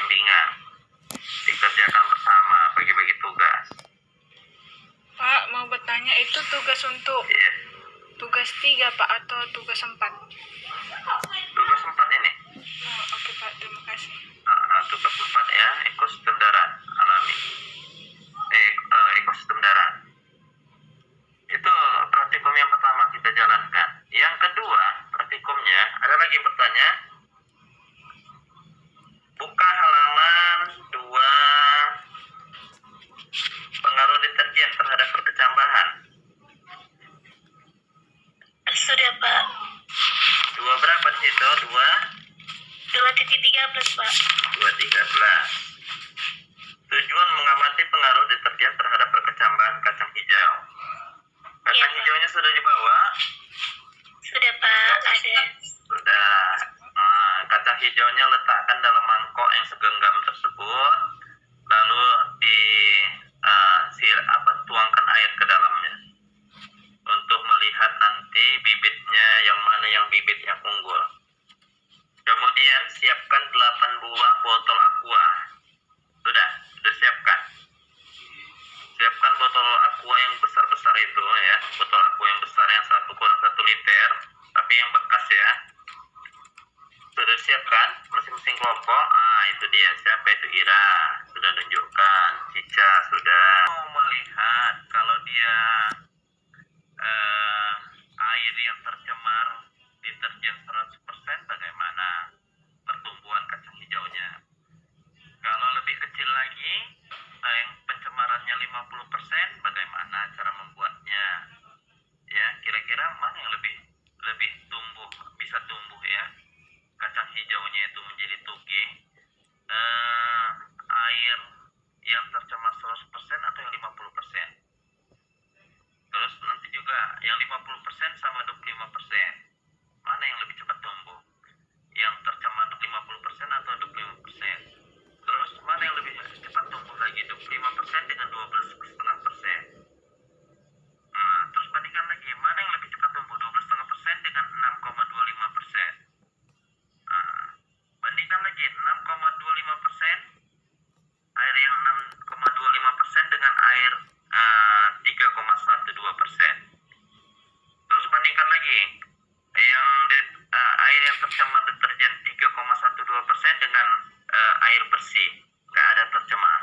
bimbingan. Dikerjakan bersama, bagi-bagi tugas. Pak, mau bertanya, itu tugas untuk Iya. tugas 3 Pak atau tugas 4? Tugas 4 ini. Oh, oke Pak, terima kasih. Tugas 4 ya, ekosistem darat alami. Ekosistem darat. Itu praktikum yang pertama kita jalankan. Yang kedua, praktikumnya, ada lagi yang bertanya. Buka halaman 2, pengaruh deterjen terhadap perkecambahan. Sudah Pak. 2 berapa di situ? 2.13 Pak. 2.13. Tujuan mengamati pengaruh deterjen terhadap perkecambahan kacang hijau. Kacang Iya, hijaunya sudah dibawa? Sudah Pak, ada. Sudah. Kacang hijaunya letakkan dalam mangkok yang segenggam tersebut, lalu tuangkan air ke dalamnya untuk melihat nanti bibitnya yang mana yang bibit yang unggul. Kemudian siapkan 8 buah botol aqua. Sudah siapkan. Siapkan botol aqua yang besar-besar itu ya, botol aqua yang besar yang 1 liter, tapi yang bekas ya. Sudah siapkan masing-masing kelompok. Itu dia, siapa itu Ira sudah tunjukkan, Cica sudah. Mau melihat kalau dia air yang tercemar deterjen 100%, bagaimana pertumbuhan kacang hijaunya. Kalau lebih kecil lagi, yang pencemarannya 50%, bagaimana cara membuatnya. Ya, kira-kira mana yang lebih bisa tumbuh ya. Kacang hijaunya itu menjadi tuge, air yang tercemar 100% atau yang 50%. Terus nanti juga yang 50% sama 25%. Mana yang lebih cepat tumbuh? Yang tercemar 50% atau 25%? Terus mana yang lebih cepat tumbuh lagi? 25% dengan 12,5%. Terus bandingkan lagi, mana yang lebih cepat tumbuh? 12,5% dengan 6,25%. Bandingkan lagi 6,25%, air yang 6,25% dengan air 3,12%. Terus bandingkan lagi yang air yang tercemar deterjen 3,12% dengan air bersih, nggak ada tercemar.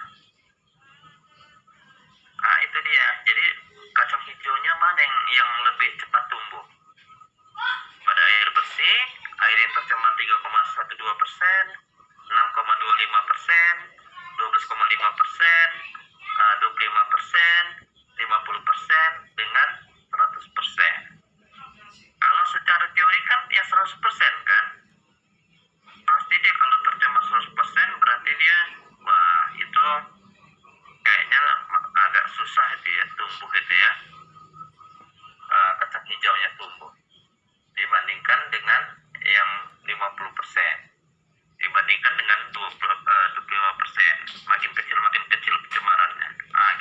Itu dia. Jadi kacang hijaunya mana yang lebih cepat tumbuh? Pada air bersih, air yang tercemar 3,12%, 6,25%, 12,5%, 25%, 50% dengan 100%. Kalau secara teori kan ya 100% kan? Pasti dia kalau tercemar 100% berarti dia, itu kayaknya agak susah itu ya, tumbuh itu ya. Kacang hijaunya tumbuh. Dibandingkan dengan yang 50%. Dibandingkan dengan 25%. Makin kecil pencemarannya.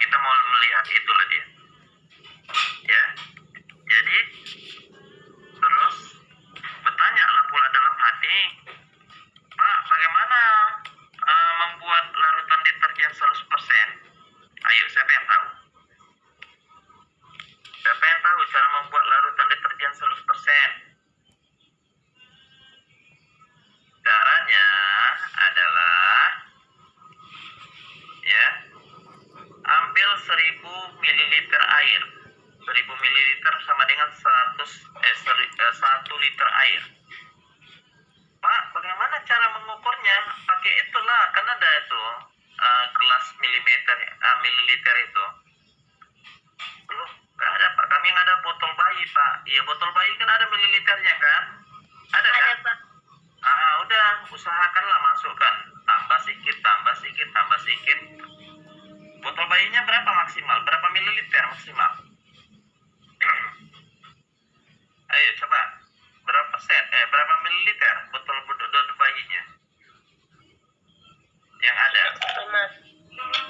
Kita mau melihat itulah dia. Ya. Jadi terus bertanyalah pula dalam hati, Pak, bagaimana membuat larutan deterjen 100%? Ayo, siapa yang tahu? Siapa yang tahu cara membuat larutan deterjen 100%? Caranya adalah ya, ambil 1000 ml air. 1000 ml sama dengan 1 liter air. Pak, bagaimana cara mengukurnya? Pakai itulah, kan ada itu gelas mililiter itu. Belum, nggak ada Pak. Kami yang ada botol bayi Pak. Iya, botol bayi kan ada mililiternya kan? Ada kan? Ada Pak. Udah, usahakanlah masukkan. Tambah sedikit. Botol bayinya berapa maksimal? Berapa mililiter maksimal? Ayo coba. Berapa mililiter botol bayinya? Yang ada.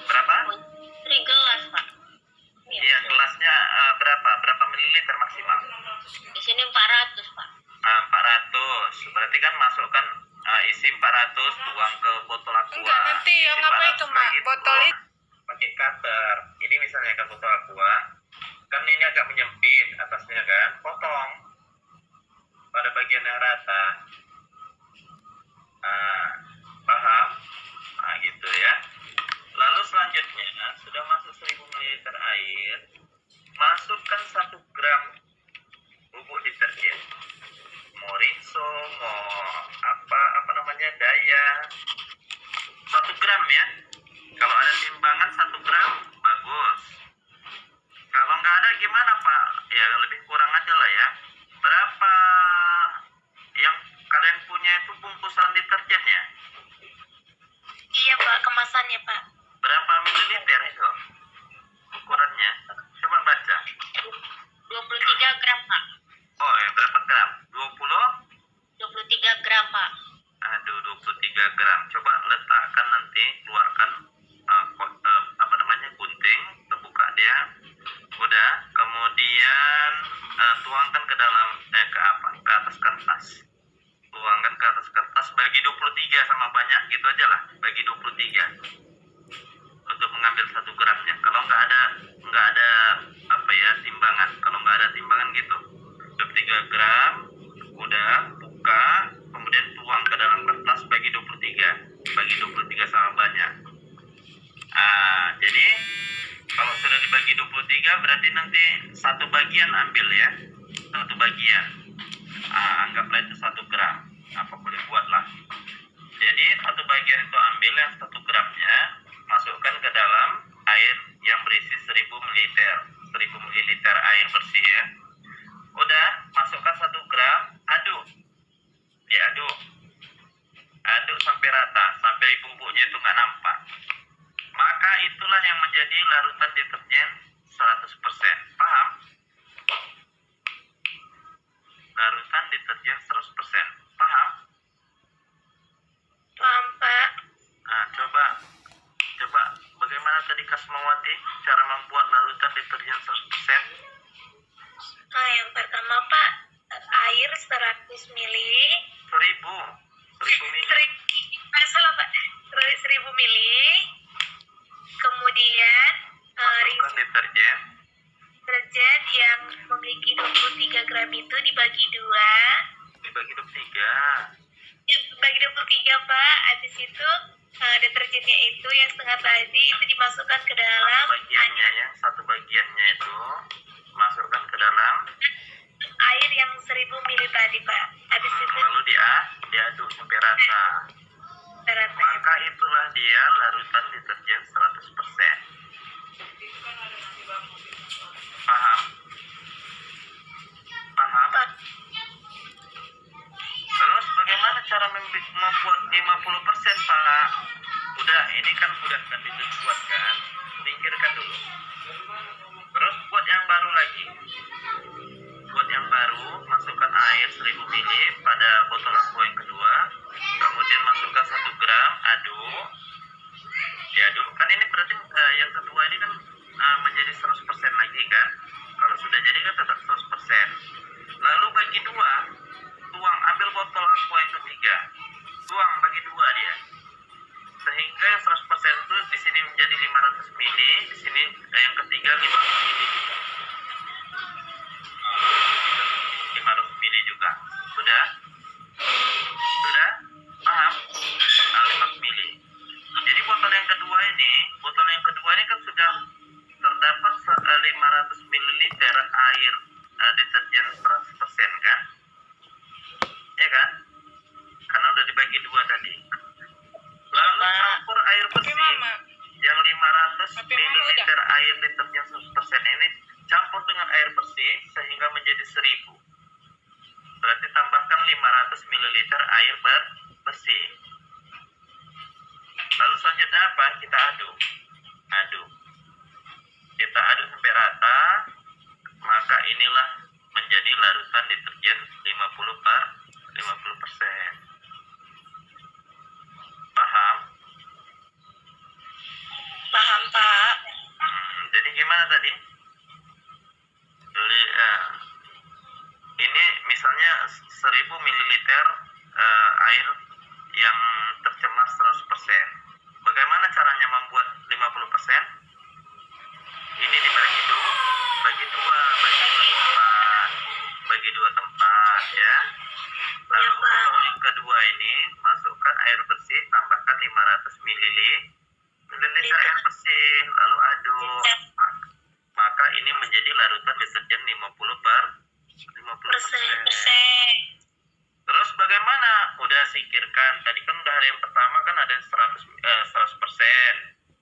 Berapa? 3 gelas Pak. Iya, gelasnya berapa mililiter maksimal? Di sini 400 Pak. 400. Berarti kan masukkan isi 400, tuang ke botol aqua. Enggak, nanti Isi yang apa 400 itu, Mak? bagi Botol dua. itu. Pakai cutter. Ini misalnya kan botol aqua, kan ini agak menyempit atasnya kan, potong pada bagian yang rata. Nah, paham? Nah, gitu ya. Lalu selanjutnya sudah masuk 1000 ml air, masukkan 1 gram bubuk deterjen. Mau Rinso, mau apa namanya, Daya, 1 gram ya. Kalau ada timbangan 1 gram bagus. Kalau nggak ada gimana Pak? Ya lebih kurang aja lah ya. Berapa yang kalian punya itu bungkusan deterjennya? Iya Pak, kemasannya Pak. Berapa mililiter itu ukurannya? Coba baca. 23 gram Pak. Oh ya, berapa gram? 20? 23 gram Pak. Aduh, 23 gram. Coba letakkan nanti, keluarkan apa namanya, gunting, terbuka dia. Udah, kemudian tuangkan ke dalam ke atas kertas. Tuangkan ke atas kertas, bagi 23 sama banyak gitu aja lah, bagi 23 untuk mengambil 1 gramnya. Kalau nggak ada apa ya, timbangan. Kalau nggak ada timbangan gitu, 23 gram, udah buka, kemudian tuang ke dalam kertas, bagi 23 sama banyak. Jadi kalau sudah dibagi 23 berarti nanti 1 bagian ambil ya, 1 bagian. Anggaplah itu 1 gram, apa boleh buatlah. Jadi 1 bagian itu ambil, yang 1 gramnya masukkan ke dalam air yang berisi 1000 ml air bersih ya. Udah, masukkan 1 gram, aduk sampai rata, sampai bumbunya itu nggak nampak. Maka itulah yang menjadi larutan deterjen 100%. Paham? Larutan deterjen 100%. Paham? Paham Pak. Nah, coba bagaimana tadi Kasmawati cara membuat larutan deterjen 100%? Nah, yang pertama Pak, air 100 ml. 1000 ml. Salah Pak, 1000 ml. Kemudian Masukkan deterjen. deterjen yang memiliki 23 gram itu dibagi 2. Dibagi 23. Ya, bagi 23 Pak. Habis itu deterjennya itu yang setengah tadi itu dimasukkan ke dalam Satu bagiannya itu masukkan ke dalam air yang 1000 ml tadi Pak. Habis itu lalu diaduk sampai rata. rata. Maka itulah dia larutan deterjen 100%. Paham? Pak, Terus bagaimana cara membuat 50% Pak? Udah, ini kan udah kan dibuat kan? Singkirkan dulu. Terus buat yang baru lagi. Buat yang baru, masukkan air 1000 ml pada botol aqua yang kedua. Kemudian masukkan 1 gram, aduk. Diaduk. Kan ini berarti yang kedua ini kan menjadi 100% lagi kan? Kalau sudah jadi kan tetap 100%. Lalu bagi 2, tuang, ambil botol aqua yang ketiga. Tuang bagi 2 dia. Sehingga yang 100% itu di sini menjadi 500 ml, di sini yang ketiga 500 ml juga. 500 ml juga. Sudah? Paham? 500 ml. Jadi botol yang kedua ini kan sudah terdapat 500 ml air deterjen 100% kan? Ya kan? Karena udah dibagi 2 tadi. Lalu campur air bersih Mama. yang 500 Tapi Mama ml udah. air deterjen 100% ini campur dengan air bersih sehingga menjadi 1000. Berarti tambahkan 500 ml air bersih. Lalu selanjutnya apa? Kita aduk. Kita aduk sampai rata. Maka inilah menjadi larutan deterjen 50%. Paham? paham Pak. Jadi gimana tadi? Jadi ini misalnya 1000 ml air mililiter air bersih, lalu aduk. Maka ini menjadi larutan deterjen 50%. Terus bagaimana? Udah singkirkan. Tadi kan udah ada yang pertama kan ada 100%,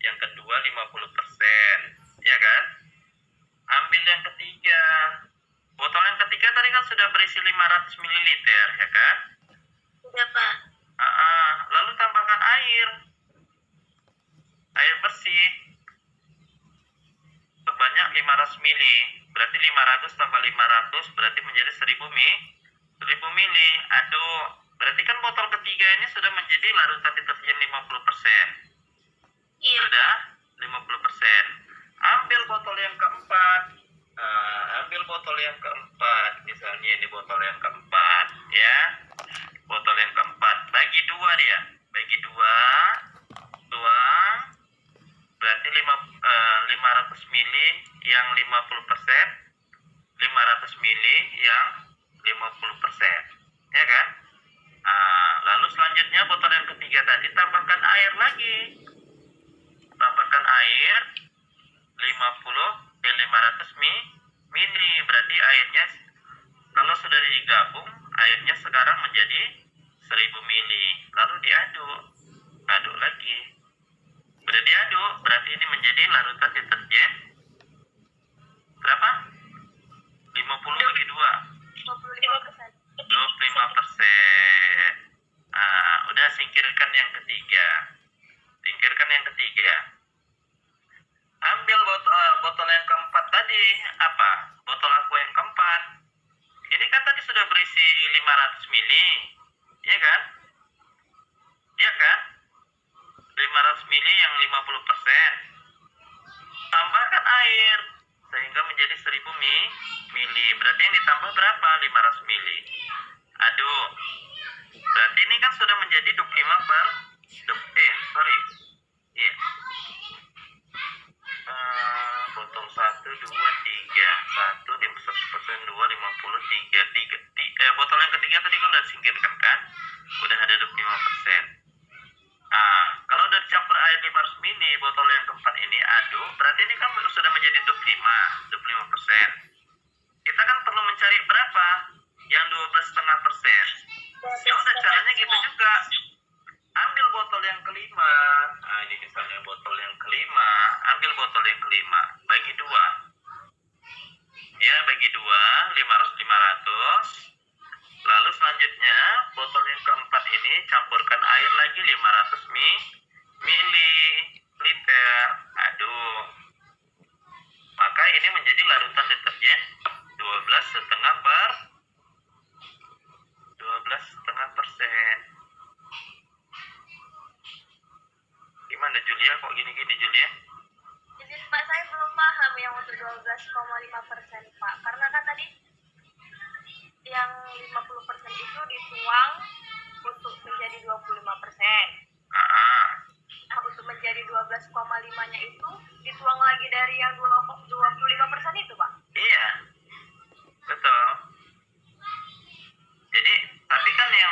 yang kedua 50%, ya kan? Ambil yang ketiga. Botol yang ketiga tadi kan sudah berisi 500 ml, ya kan? Sudah, Pak. Lalu tambahkan air bersih sebanyak 500 ml. Berarti 500 tambah 500 berarti menjadi 1000 ml. Aduk. Berarti kan botol ketiga ini sudah menjadi larutan deterjen 50%. Iya. Sudah 50%. Ambil botol yang keempat. Misalnya ini botol yang keempat, ya. Botol yang keempat. Bagi dua dia. Bagi dua. Tuang. Berarti 500 ml yang 50%. 500 ml yang 50%. Ya kan? Lalu selanjutnya botol yang ketiga tadi tambahkan air lagi. Tambahkan air 500 ml. Berarti airnya kalau sudah digabung, airnya sekarang menjadi 1000 ml. Lalu diaduk. Aduk lagi. Sudah diaduk, berarti ini menjadi larutan deterjen berapa? 50 bagi 2. 25%. 25%. Udah singkirkan yang ketiga. Ambil botol yang keempat tadi. Apa? Botol aqua yang keempat. Ini kan tadi sudah berisi 500 ml. Iya kan? 500 ml yang 50%. Tambahkan air sehingga menjadi 1000 ml. Berarti yang ditambah berapa? 500 ml. Aduk. Berarti ini kan sudah menjadi 25 botol 1, 2, 3. 1 100%, 2 50, 3. Botol yang ketiga tadi kan udah disingkirkan kan? Udah ada 25%. Kalau udah dicampur air 500 ml, botol yang keempat ini aduk, berarti ini kan sudah menjadi 25%. Kita kan perlu mencari berapa? Yang 12,5%. Ya udah, caranya gitu juga. Ambil botol yang kelima. Ini misalnya botol yang kelima. Ambil botol yang kelima. Bagi dua. Ya, bagi dua. 500. Lalu selanjutnya, botol yang keempat ini campurkan air lagi 500 ml. Aduk. Maka ini menjadi larutan deterjen 12,5%. Gimana Julia? Kok gini-gini Julia? Jadi Pak, saya belum paham yang untuk 12,5%, Pak. Karena kan tadi yang 50% itu dituang untuk menjadi 25%. Nah, untuk menjadi 12,5-nya itu dituang lagi dari yang 25% itu, Pak? Iya, betul. Jadi, tapi kan yang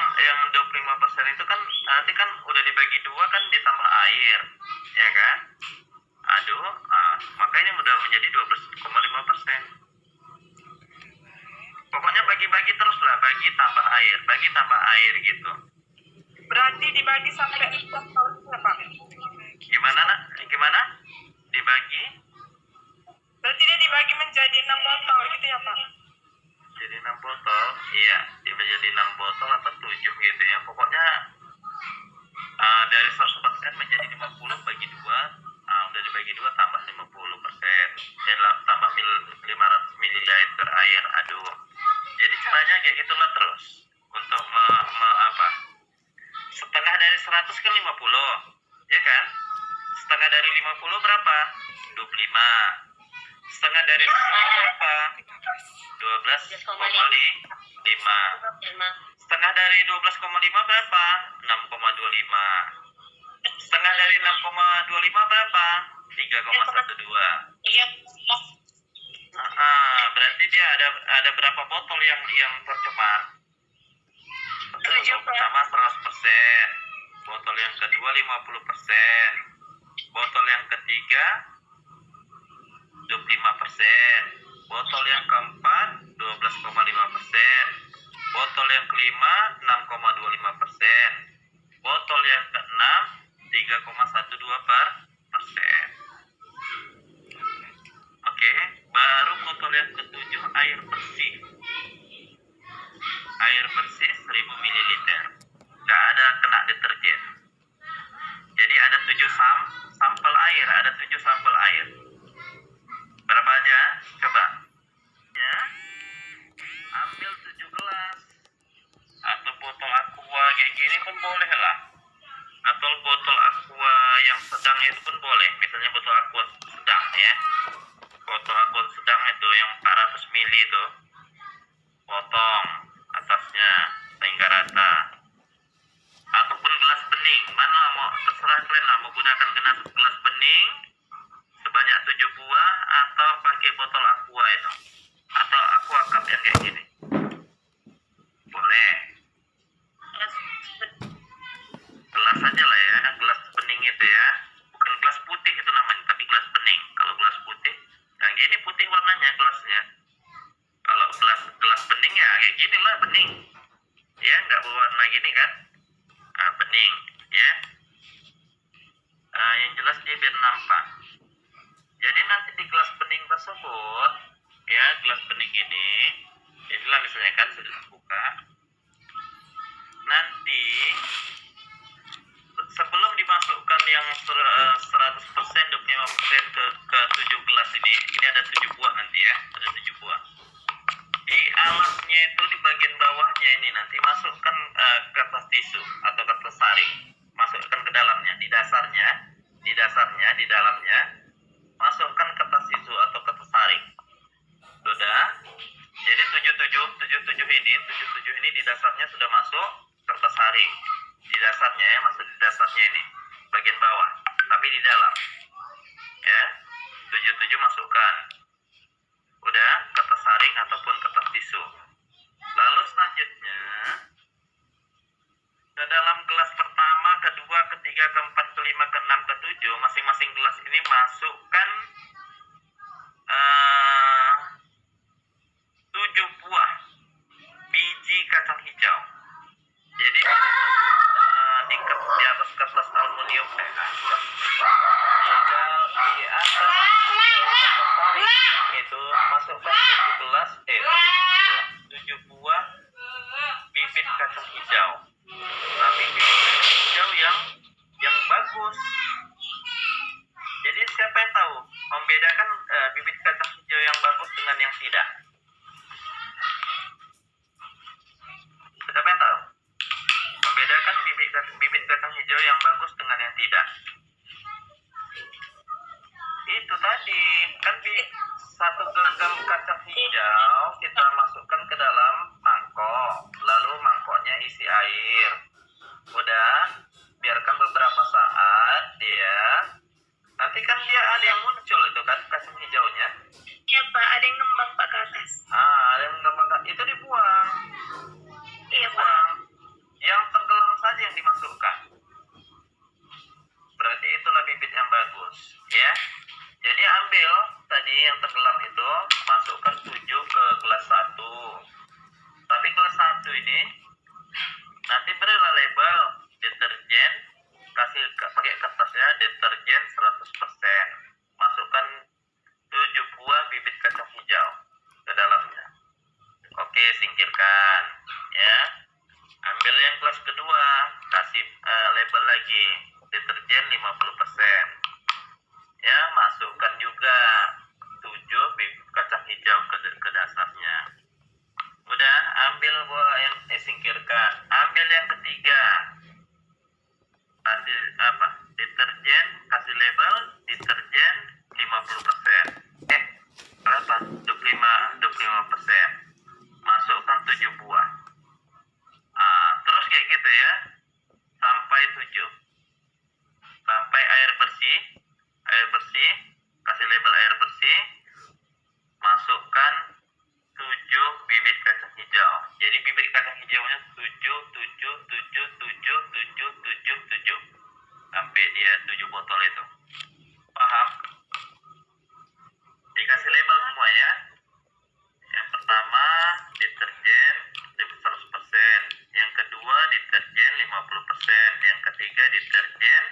25% itu kan nanti kan udah dibagi dua kan ditambah air, ya kan? Aduk, maka ini udah menjadi 12,5%. Pokoknya bagi-bagi terus lah, bagi tambah air gitu. Berarti dibagi sampai 6 tahun ya, Pak? Gimana nak? Gimana? Dibagi? Berarti dia dibagi menjadi 6 botol gitu ya, Pak? Jadi 6 botol, iya, menjadi 6 botol atau 7 gitu ya. Pokoknya dari 100% menjadi 50 bagi 2, udah dibagi 2 tambah 50%. Tambah 500 ml air, aduk. Jadi caranya kayak gitulah terus. Untuk setengah dari 100 kan 50, ya kan? Setengah dari 50 berapa? 25. Setengah dari 50 berapa? 12,5. Setengah dari 12,5 berapa? 6,25. Setengah dari 6,25 berapa? 3,12. Iya. Berarti dia ada berapa botol yang tercemar? Botol pertama 100%. Botol yang kedua 50%. Botol yang ketiga 25%. Botol yang keempat 12,5%. Botol yang kelima 6,25%. Botol yang keenam 3,12%. Oke, baru botol yang ketujuh air bersih. Air bersih 1000 ml. Nggak ada kena deterjen. Jadi ada 7 sampel air, ada 7 sampel air. Berapa aja? Coba. Ya. Ambil 7 gelas. Atau botol aqua kayak gini pun boleh lah. Atau botol aqua yang sedang itu pun boleh. Misalnya botol aqua sedang ya. Botol aqua sedang itu yang 400 ml itu. Potong atasnya sehingga rata. Ataupun gelas bening, mana mau terserah kalian lah, mau gunakan gelas bening sebanyak 7 buah atau pakai botol aqua itu atau aqua cup yang kayak gini boleh. Gelas aja lah ya, gelas bening itu ya, bukan gelas putih itu namanya, tapi gelas bening. Kalau gelas putih yang gini putih warnanya gelasnya. Kalau gelas bening ya kayak gini lah, bening ya, nggak berwarna gini kan. Bening ya. Yang jelas dia biar nampak. Jadi nanti di gelas bening tersebut ya, gelas bening inilah misalnya kan sudah dibuka. Nanti sebelum dimasukkan yang 100% 25% ke 7 gelas ini ada 7 buah nanti ya, ada 7 buah. Di alasnya itu di bagian bawahnya ini nanti masukkan kertas tisu atau kertas saring, masukkan ke dalamnya, di dasarnya di dalamnya masukkan kertas tisu atau kertas saring. Sudah. Jadi 77 ini di dasarnya sudah masuk kertas saring. Di dasarnya ya, masuk di dasarnya ini bagian bawah, tapi di dalam ya. 77 masukkan. Udah, kertas saring ataupun kertas tisu. Lalu selanjutnya ke dalam gelas pertama, kedua, ketiga, keempat, kelima, keenam, ketujuh, masing-masing gelas ini masukkan 7 buah biji kacang hijau. Jadi di atas kertas aluminium di atas kertas saring itu masukkan 7 buah bibit kacang hijau. Nah, bibit kacang hijau yang bagus. Jadi siapa yang tahu membedakan bibit kacang hijau yang bagus dengan yang tidak? Siapa yang tahu membedakan bibit kacang hijau yang bagus dengan yang tidak? Itu tadi kan di 1 genggam kacang hijau kita masukkan ke dalam mangkok, lalu mangkoknya isi air. Udah, biarkan beberapa saat dia. Nanti kan dia ada yang muncul itu kan kacang hijaunya. Ya Pak, ada yang ngembang Pak ke atas. Ada yang ngembang, itu dibuang. Iya Pak. Buang. Yang tenggelam saja yang dimasukkan. Berarti itulah bibit yang bagus, ya. Jadi ambil tadi yang tenggelam itu, masukkan 7 ke gelas 1. Tapi gelas 1 ini nanti berilah label deterjen, kasih pakai kertasnya deterjen 100%. Masukkan 7 buah bibit kacang hijau ke dalamnya. Oke, singkirkan ya. Ambil yang gelas kedua, kasih label lagi deterjen 50%. Ya, masukkan juga 7 bibit kacang hijau ke dasarnya. Udah, ambil buah yang singkirkan. Ambil yang ketiga. Kasih deterjen, kasih label deterjen 50%. Berapa? 25%. Masukkan 7 buah. Terus kayak gitu ya. Sampai 7. Sampai air bersih, kasih label air bersih, masukkan 7 bibit kacang hijau. Jadi bibit kacang hijaunya 7. botol itu. Paham? Dikasih label semua ya. Yang pertama deterjen 100%, yang kedua deterjen 50%, yang ketiga deterjen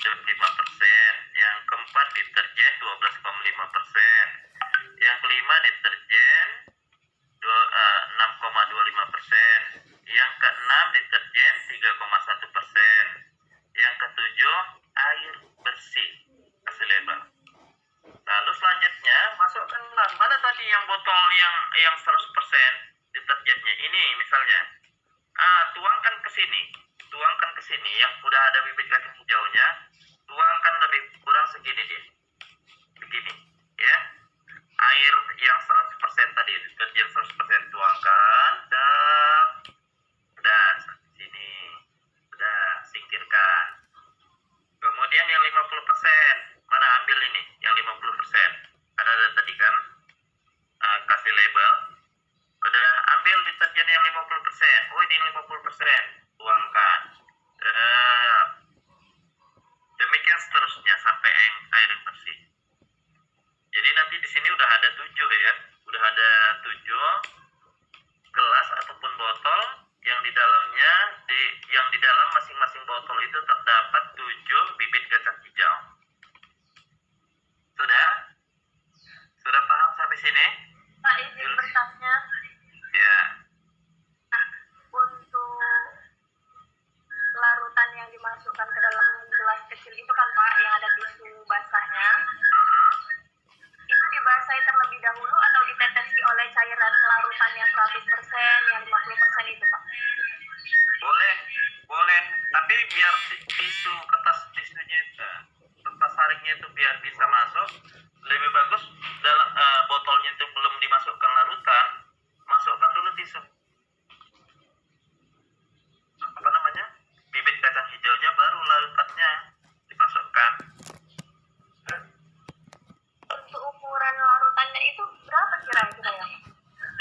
25%, yang keempat deterjen 12,5%, yang kelima deterjen 6,25%, yang keenam deterjen 3,1%, yang ketujuh air bersih. Kasih label. Lalu selanjutnya masukkanlah mana tadi yang botol yang 100% deterjennya ini misalnya. Tuangkan ke sini yang udah ada bibit kacang hijaunya, tuangkan lebih kurang segini dia. Begini, ya. Air yang 100% tadi, deterjen 100% tuangkan dan udah sini. Udah singkirkan. Kemudian yang 50%, mana ambil ini, yang 50%. Kan ada tadi kan, kasih label. Udah ambil deterjen yang 50%. Oh ini 50%, tuangkan. Demikian seterusnya sampai air bersih. Jadi nanti di sini udah ada 7 ya, udah ada 7 gelas ataupun botol yang di dalamnya yang di dalam masing-masing botol itu terdapat 7 bibit kacang hijau. Sudah paham sampai sini? Pak, izin bertanya. Ya. Nah, untuk larutan yang dimasukkan ke dalam gelas kecil itu kan Pak, yang ada tisu basahnya, itu dibasahi terlebih dahulu atau ditetesi oleh cairan larutan yang 100%, yang 50% itu Pak? Boleh. Tapi biar kertas saringnya itu biar bisa masuk, lebih bagus dalam botolnya itu belum dimasukkan larutan, masukkan dulu tisu. Apa namanya? Bibit kacang hijaunya baru larutannya dimasukkan. Untuk ukuran larutannya itu berapa kira-kira ya?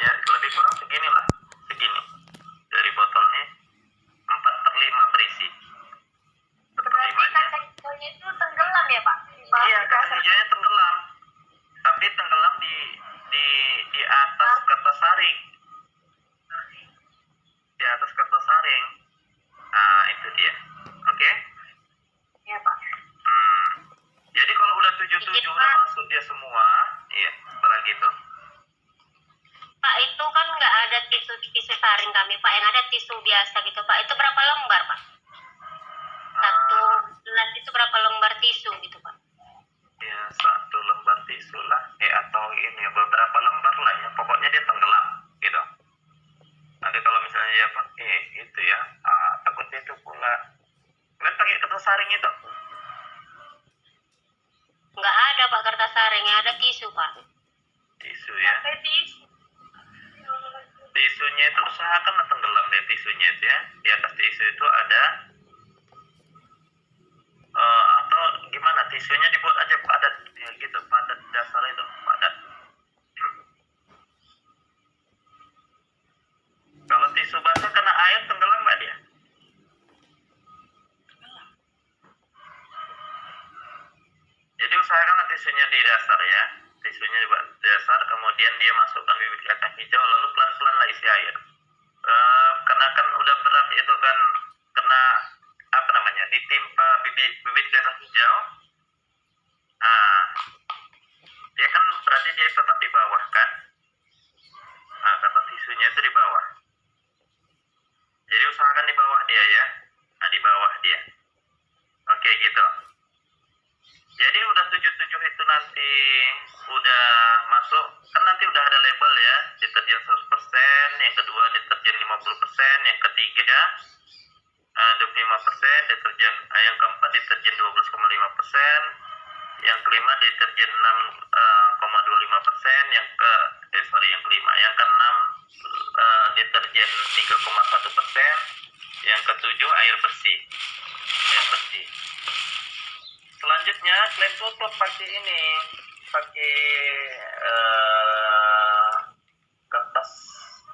Ya lebih kurang segini. Dari botol ini 4/5 berisi. Berarti kacang hijaunya itu tenggelam ya Pak? Iya, kacang hijaunya tenggelam. Tapi tenggelam di atas kertas saring. Di atas kertas saring. Nah, itu dia. Oke? Iya Pak. Jadi kalau udah 7 udah masuk dia semua, iya, apalagi itu? Pak, itu kan nggak ada tisu saring kami, Pak. Yang ada tisu biasa gitu, Pak. Itu berapa lembar, Pak? Satu gelas itu berapa lembar tisu gitu, Pak? Ya, 1 lembar tisu lah. Atau ini, beberapa lembar lah ya. Pokoknya dia tenggelam, gitu. Nanti kalau misalnya ya pakai itu ya, takutnya itu pula. Kalian pakai kertas saring itu? Nggak ada, Pak, kertas saring. Yang ada tisu, Pak. Tisu ya. Pakai tisu. Tisunya itu usahakan tenggelam deh tisunya itu ya. Di atas tisu itu ada atau gimana, tisunya dibuat aja padat ya gitu, padat dasar itu, padat. Kalau tisu basah kena air tenggelam nggak dia? Jadi usahakan tisunya di dasar ya. Tisunya di dasar, kemudian dia masukkan bibit kacang hijau, lalu pelan-pelan lah isi air. Karena kan udah berat itu kan, kena apa namanya, ditimpa bibit kacang hijau. Nah, dia kan berarti dia tetap di bawah kan. Nah, kata tisunya itu di bawah. Jadi usahakan di bawah dia ya. Nah, di bawah dia. Oke, gitu. Jadi udah 7 itu nanti udah masuk, kan nanti udah ada label ya, deterjen 100%, yang kedua deterjen 50%, yang ketiga 25%, deterjen yang keempat deterjen 12,5%, yang kelima deterjen 6,25%, yang kelima, yang keenam deterjen 3,1%, yang ketujuh air bersih. Selanjutnya kalian tutup pakai ini, pakai kertas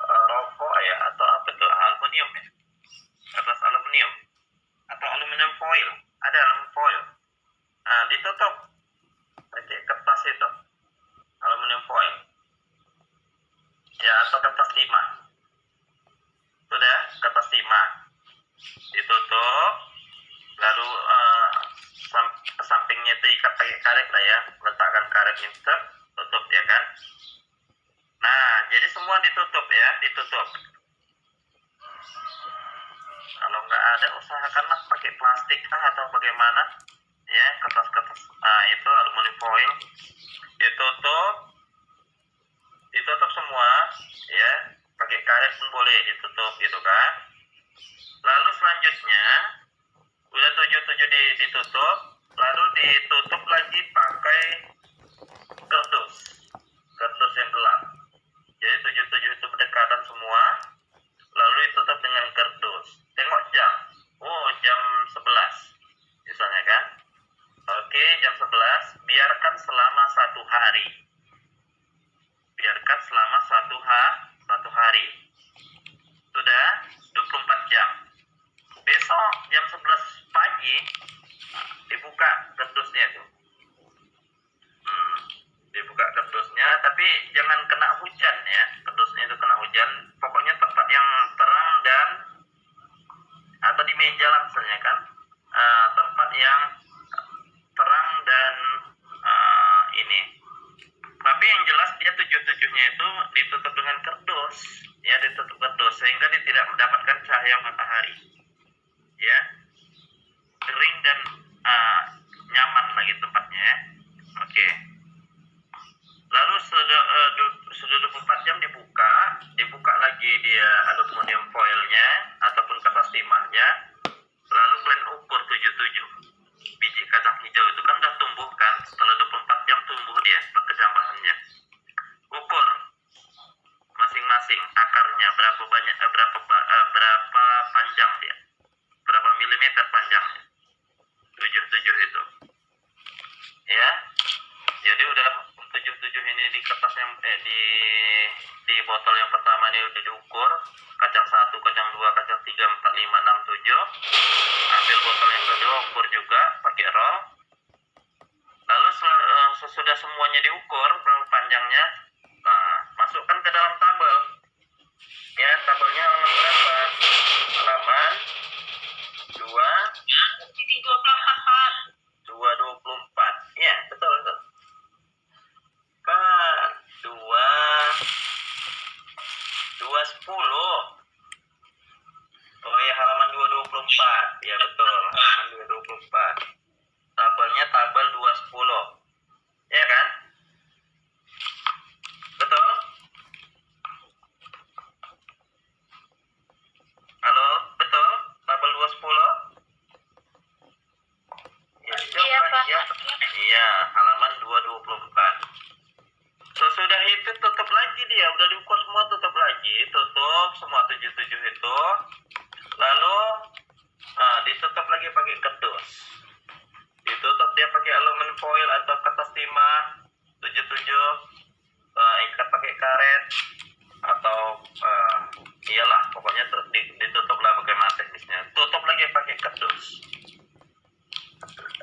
rokok ya, atau apa tuh, aluminium ya, kertas aluminium atau aluminium foil, ada aluminium foil. ditutup pakai kertas itu, aluminium foil. Ya, atau kertas timah. Sudah, kertas timah. Ditutup, lalu sampingnya itu ikat pakai karet lah ya. Letakkan karet insert, tutup ya kan. Nah, jadi semua ditutup ya, ditutup. Kalau nggak ada, usahakanlah pakai plastik atau bagaimana ya, kertas-kertas. Nah, itu aluminium foil. Ditutup semua ya, pakai karet pun boleh ditutup gitu kan. Lalu selanjutnya udah 77 ditutup, lalu ditutup lagi pakai kardus yang gelap. Jadi 77 itu berdekatan semua, lalu ditutup dengan kardus. Tengok jam, jam 11 misalnya kan. Oke, jam 11, biarkan selama 1 hari. Biarkan selama satu hari. Sudah 24 jam. Besok jam 11 pagi dibuka kardusnya tuh. Dibuka kardusnya, tapi jangan kena hujan ya. Kardusnya itu kena hujan. Pokoknya tempat yang terang dan atau di meja lah misalnya kan. Tempat yang terang dan ini. Tapi yang jelas dia 77-nya itu ditutup dengan kardus, ya, ditutup kardus sehingga dia tidak mendapatkan cahaya matahari, ya, kering dan nyaman lagi tempatnya. Ya. Oke. Lalu sudah 24 jam dibuka lagi dia aluminium foilnya ataupun kertas timahnya, lalu kalian ukur 77 biji kacang hijau itu kan udah tumbuh kan, setelah 24 jam tumbuh dia perkecambahannya. Ukur masing-masing akarnya berapa banyak, berapa panjang dia, berapa milimeter panjangnya, 77 itu ya. Jadi udah 77 ini di kertas yang di botol yang pertama ini udah diukur, kacang 1, kacang 2, kacang 3, 4, 5, 6, 7. Ambil botol yang kedua, ukur juga pakai roll. Lalu sesudah semuanya diukur berapa panjangnya, masukkan ke dalam tabel. Ya, tabelnya halaman berapa? Halaman 224. Ya, betul. Kan 210. Oh ya, halaman 224. Ya betul, halaman 224. Tabelnya tabel 210. Ya kan? Betul? Halo, betul? Tabel 210? Ya, Iya, Pak. Iya, halaman 224. Sesudah itu tutup lagi dia, udah diukur semua, tutup lagi, tutup semua 77 itu, lalu ditutup lagi pakai kardus, ditutup dia pakai aluminium foil atau kertas timah 77, ikat pakai karet atau iyalah pokoknya ditutup lah bagaimana teknisnya, tutup lagi pakai kardus.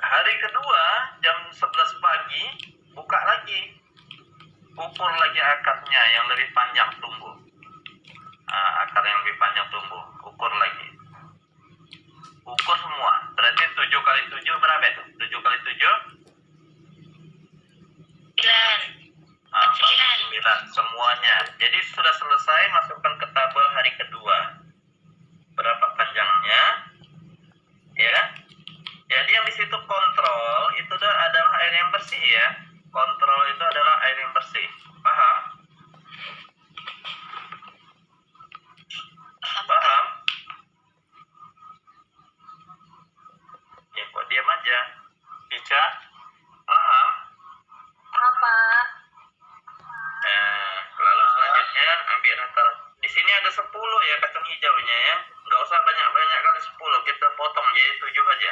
Hari kedua jam 11 pagi buka lagi, ukur lagi akarnya yang lebih panjang tumbuh, akar yang lebih panjang tumbuh, ukur lagi, ukur semua, berarti 7 kali 7 berapa itu? 7 kali 7 9 semuanya. Jadi sudah selesai, masukkan ke tabel hari kedua berapa panjangnya ya. Jadi yang di situ kontrol itu adalah air yang bersih ya. Kontrol itu adalah air yang bersih. Paham? Paham? Ya kok diam aja. Ica? Paham? Apa? Lalu selanjutnya ambil rata. Di sini ada 10 ya kacang hijaunya ya. Nggak usah banyak-banyak kali 10. Kita potong jadi 7 aja.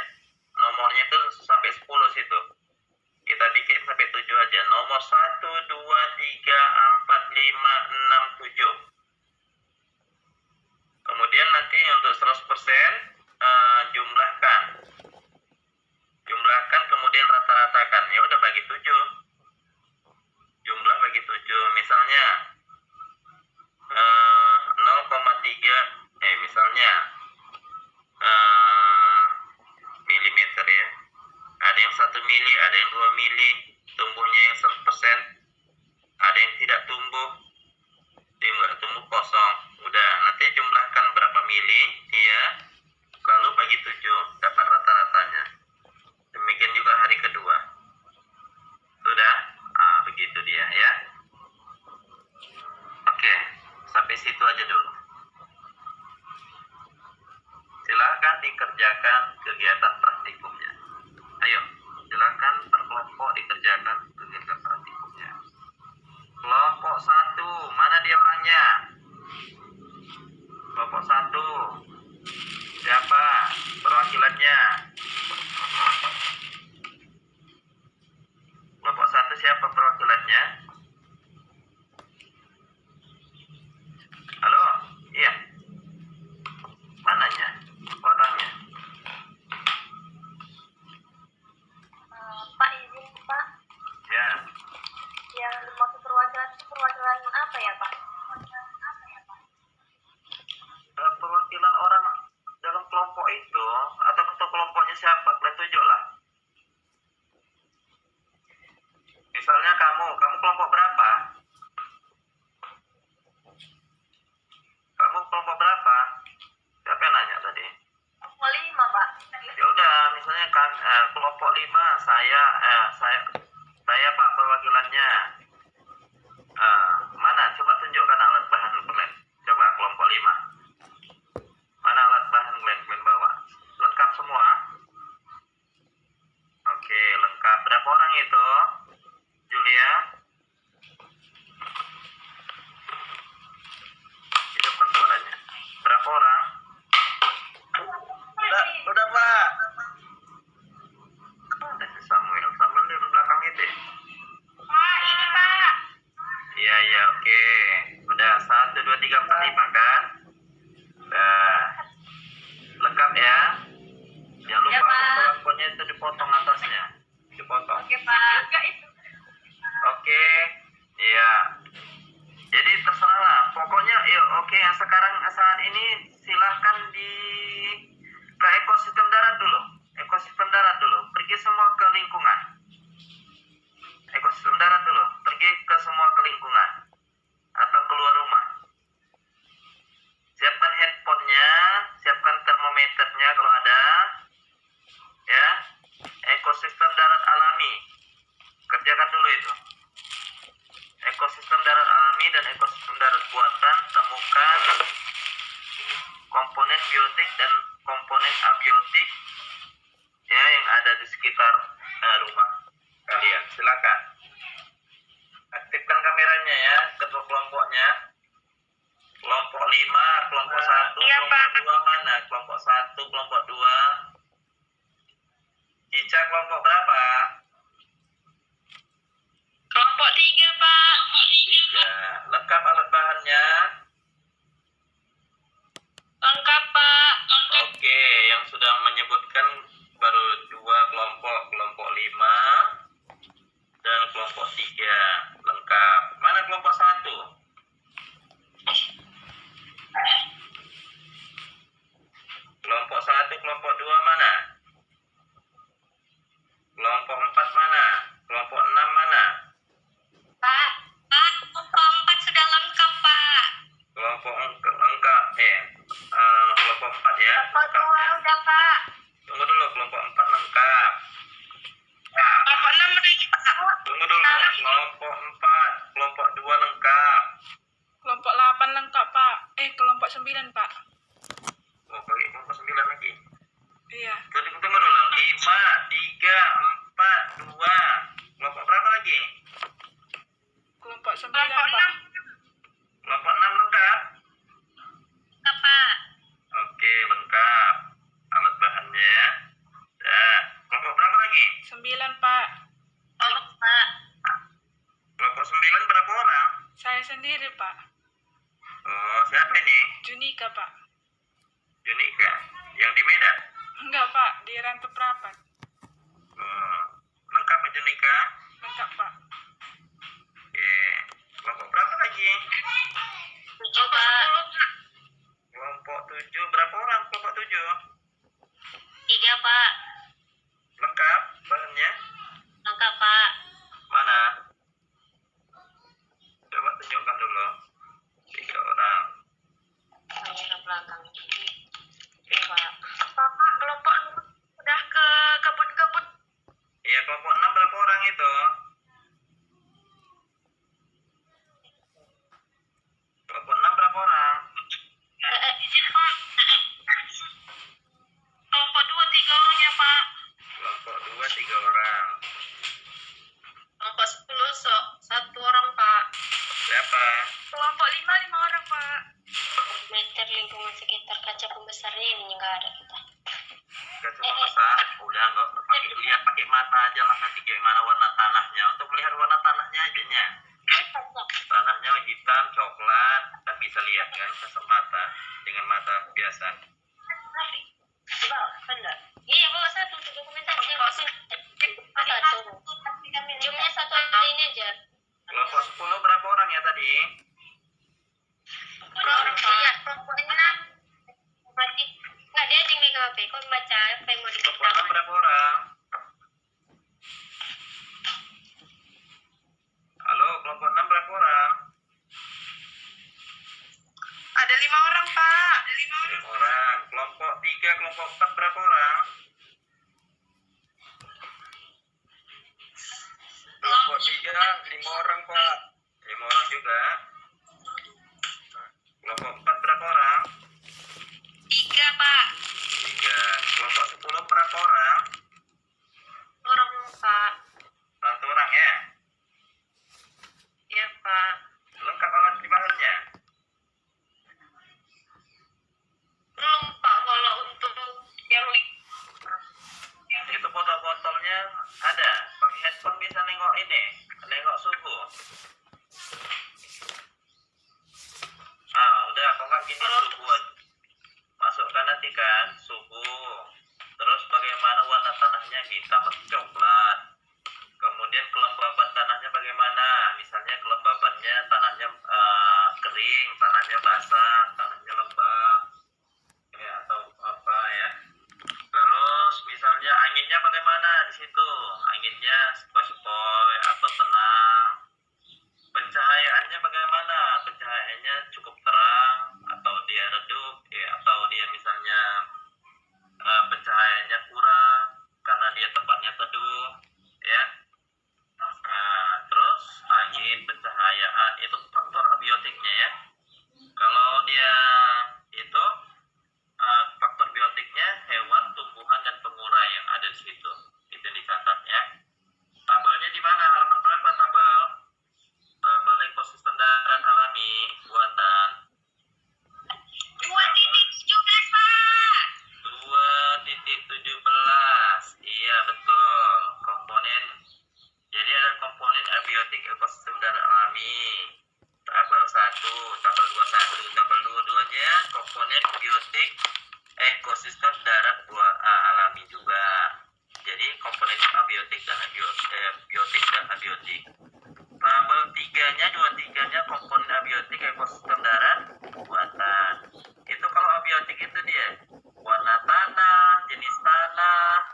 Nomornya itu sampai 10 situ. Kita bikin sampai 7 aja. Nomor 1, 2, rata-ratakan. Ya udah bagi 7. Jumlah bagi 7. Misalnya 0,3 misalnya milimeter ya. Ada yang 1 mili, ada yang 2 mili, tumbuhnya yang 100%, ada yang tidak tumbuh, tidak tumbuh kosong. Udah, nanti jumlahkan berapa mili dia, lalu bagi 7, dapat rata-ratanya. Demikian juga hari kedua. Sudah? Begitu dia ya. Oke, sampai situ aja dulu. Silahkan dikerjakan kegiatan praktikumnya. Ayo, silakan berkelompok dikerjakan kegiatan praktikumnya. Kelompok 1, mana dia orangnya? Kelompok 1, siapa perwakilannya? Kelompok 1 siapa perwakilannya? Halo? Iya. Mananya? Orangnya? Pak, izin Pak, Ya. yang dimaksud perwakilan itu perwakilan apa ya Pak? Perwakilan orang dalam kelompok itu atau ketua kelompoknya siapa? Kalian tunjuklah. Misalnya kamu kelompok berapa? Kamu kelompok berapa? Siapa yang nanya tadi? Kelompok 5 Pak. Ya udah, misalnya kan kelompok 5, saya Pak perwakilannya. Mana? Coba tunjukkan alat bahan kalian. Coba kelompok 5. Mana alat bahan kalian bawa? Lengkap semua? Oke, lengkap. Berapa orang itu? Julia? Hidupkan suaranya. Berapa orang? Udah Pak. Ada si Samuel di belakang itu. Pak, ini Pak. Iya, oke. Udah 1, 2, 3, 4, 5 kan? Udah. Lengkap ya? Jangan lupa Ya, Pak. kelompoknya itu dipotong atasnya. Dipotong. Oke Pak. Oke. Iya. Jadi terserah lah. Pokoknya yuk, oke, yang sekarang saat ini silahkan ke ekosistem darat dulu. Ekosistem darat dulu. Pergi semua ke lingkungan. Ekosistem darat dulu. Pergi ke semua ke lingkungan. Atau keluar rumah. Siapkan handphonenya. Siapkan termometernya kalau ada. Ya. Ekosistem darat alami. Kerjakan dulu itu. Ekosistem darat alami dan ekosistem darat buatan, temukan komponen biotik dan komponen abiotik ya yang ada di sekitar rumah kalian. Silakan aktifkan kameranya ya, ketua kelompoknya. Kelompok 5, kelompok 1, Iya, kelompok Pak. 2 mana? Kelompok 1, kelompok 2. Ica kelompok berapa? Kelompok 3, Pak. 3. Lengkap alat bahannya? Lengkap, Pak. Oke, yang sudah menyebutkan baru 2 kelompok, kelompok 5 dan kelompok 3. Lengkap. Mana kelompok 1? Kelompok 1, kelompok 2 mana? Kelompok 4 mana? Kelompok 6 mana? Pak, kelompok 4 sudah lengkap, Pak. Kelompok lengkap. Kelompok 4 ya. Kelompok 2 udah, Pak. Tunggu dulu, kelompok 4 lengkap. Kelompok 6 lagi, Pak. Tunggu dulu, kelompok 4, kelompok 2 lengkap. Kelompok 8 lengkap, Pak. Kelompok 9, Pak. Oh, bagi kelompok 9 lagi. Iya. Tunggu dulu, 5, 3, 4, 2. Kelompok berapa lagi? Kelompok 9, Kelompok Pak. 6 Kelompok 6 lengkap? lengkap, Pak. Oke, lengkap. Alat bahannya. Nah, kelompok berapa lagi? 9, Pak. Kelompok, Pak. Kelompok 9 berapa orang? Saya sendiri, Pak. Oh, siapa ini? Junika, Pak. Junika. Yang di Medan? Enggak, Pak. Di Rantau Prapat. Oh, lengkap itu kah? Lengkap, Pak. Oke. Kelompok berapa lagi? 7 Pak. Kelompok 7 berapa orang? Kelompok 7 3 Pak. lengkap bahannya? Lengkap Pak. Mana? Coba tunjukkan dulu. 3 orang. Kamera belakang. Oke Pak. Bapak kelompok udah ke kebun-kebun. Iya, kelompok 6 berapa orang itu? Kelompok 6 berapa orang? Izin Pak. Kelompok 2 3 orang ya Pak. Kelompok 2 3 orang. Kelompok 10 1 orang Pak. Siapa? Kelompok 5 5 orang Pak. Meter lingkungan sekitar kaca pembesarnya ini nggak ada kita. Kaca besar. Udah nggak pakai lihat pakai mata aja lah, nanti gimana warna tanahnya. Untuk melihat warna tanahnya aja nya. Tanahnya hitam, coklat, kita bisa lihat kan kasat mata dengan mata biasa. Benar. Iya bawa satu untuk dokumentasi. Satu. Jumlahnya satu ini aja. Kelompok 10 berapa orang ya tadi? Kelompok 6. Berarti nggak dia yang megang HP. Kau baca apa yang mau Kelompok 6 diketahui? berapa orang? Halo, kelompok 6 berapa orang? Ada 5 orang Pak. 5 orang. Kelompok 3, kelompok 4 berapa orang? Kelompok 3 5 orang Pak. 5 orang juga. Kelompok 4 berapa orang? 3 Pak. 3. Kelompok 10 berapa orang? Orang Pak. 1 orang ya. Iya Pak. Lengkap alat bahannya. Belum Pak kalau untuk yang Itu botol-botolnya ada. Pakai handphone bisa nengok ini, nengok suhu. Udah, kok nggak gini suhu. Masukkan nanti kan suhu. Terus bagaimana warna tanahnya, hitam atau coklat. Kemudian kelembaban tanahnya bagaimana? Misalnya kelembabannya tanahnya kering, tanahnya basah, tanahnya lembab, ya atau apa ya. Terus misalnya anginnya bagaimana di situ? Anginnya sepoi-sepoi atau tenang. Pencahayaannya bagaimana? Pencahayaannya cukup terang atau dia redup, ya, atau dia misalnya pencahayaannya kurang karena dia tempatnya teduh, ya. Terus angin, pencahayaan itu faktor abiotiknya ya. Kalau dia itu faktor biotiknya hewan, tumbuhan dan pengurai yang ada di situ. Itu yang dicatat ya. Tabelnya di mana? Halaman berapa tabel? Tabel ekosistem darat alami buatan 2.17 Pak. 2.17. Iya betul. Komponen. Jadi ada komponen abiotik ekosistem darat alami. Tabel 1, tabel 21, tabel 22-nya komponen biotik ekosistem darat alami juga. Jadi komponen abiotik dan biotik dan abiotik. Tabel 3-nya, 23-nya komponen abiotik ekosistem darat buatan. Itu kalau abiotik itu dia warna tanah, jenis tanah,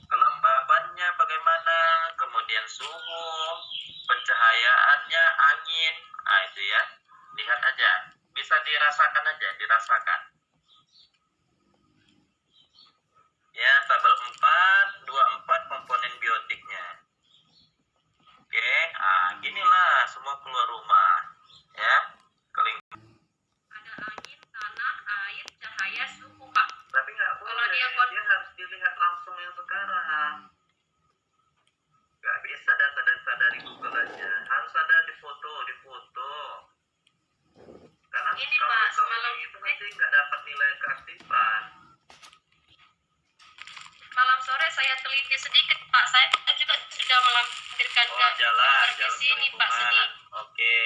kelembabannya bagaimana, kemudian suhu, pencahayaannya, angin. Itu ya. Lihat aja. Bisa dirasakan aja, dirasakan. Ya, tabel 4, 24 komponen biotiknya. Oke, ginilah semua keluar rumah. Ya, Ada angin, tanah, air, cahaya, suhu Pak. tapi nggak boleh. Kalau dia Dia harus dilihat langsung yang sekarang. Nggak bisa data-data dari Google aja. Harus ada di foto. Karena Ini, kalau Pak, kalau semalam itu nanti nggak dapat nilai keaktifan. Malam sore saya teliti sedikit Pak. Saya juga sudah melampirkan Oh, jalan di sini Pak lingkungan. sedih. Oke.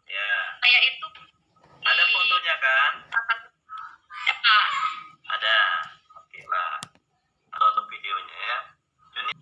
Ya. Saya itu Ada fotonya kan? ya Pak. Ada. Oke lah. Atau untuk videonya ya. Juni.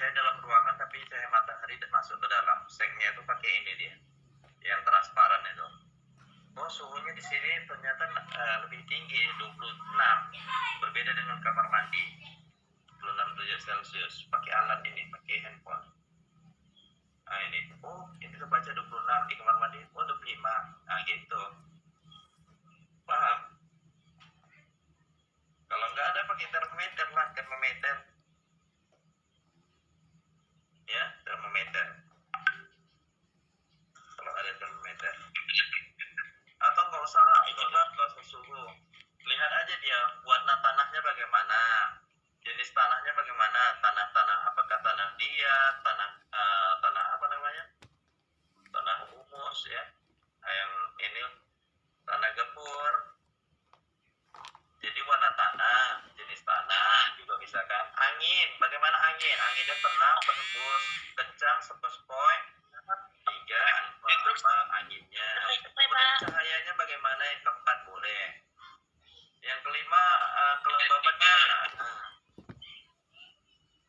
saya dalam ruangan tapi cahaya matahari masuk ke dalam. Seknya itu pakai ini dia, yang transparan itu. Oh, suhunya di sini ternyata lebih tinggi, 26. Berbeda dengan kamar mandi, 26 derajat Celcius. Pakai alat ini, pakai handphone. Nah ini, oh ini kebaca 26, di kamar mandi, oh 25. Nah gitu. Paham? Kalau nggak ada pakai termometer lah, termometer. Ya, termometer. Kalau ada termometer. Atau nggak usah lah, nggak usah suhu. Lihat aja dia warna tanahnya bagaimana, jenis tanahnya bagaimana, tanah apakah tanah liat, tanah apa namanya, tanah humus ya, yang ini tanah gembur. Jadi warna tanah, jenis tanah juga misalkan angin, bagaimana anginnya tenang, berhembus, kencang, sepoi-sepoi. 3 apa anginnya, kemudian cahayanya bagaimana, yang keempat boleh, yang kelima kelembabannya,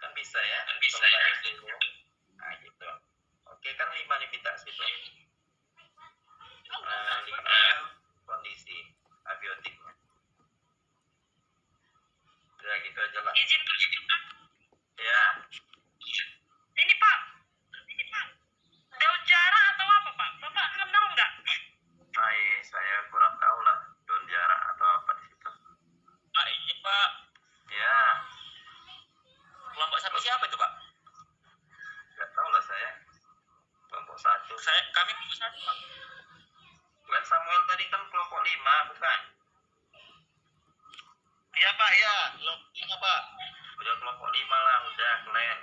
kan bisa ya, suhu. Nah gitu. Oke kan 5 nih kita situ. 5 kondisi abiotiknya. Udah gitu aja lah. Izin Pak. Ya. Ini Pak. Daun jarak atau apa Pak? Bapak kenal nggak? Saya kurang tahu lah daun jarak atau apa di situ. Pak, ini Pak. Ya. Kelompok satu siapa itu Pak? Nggak tahu lah saya. Kelompok 1. Kami kelompok satu Pak. Glenn Samuel tadi kan kelompok 5, bukan? Iya Pak, ya. Kelompoknya Pak. Udah kelompok 5 lah, udah Glenn.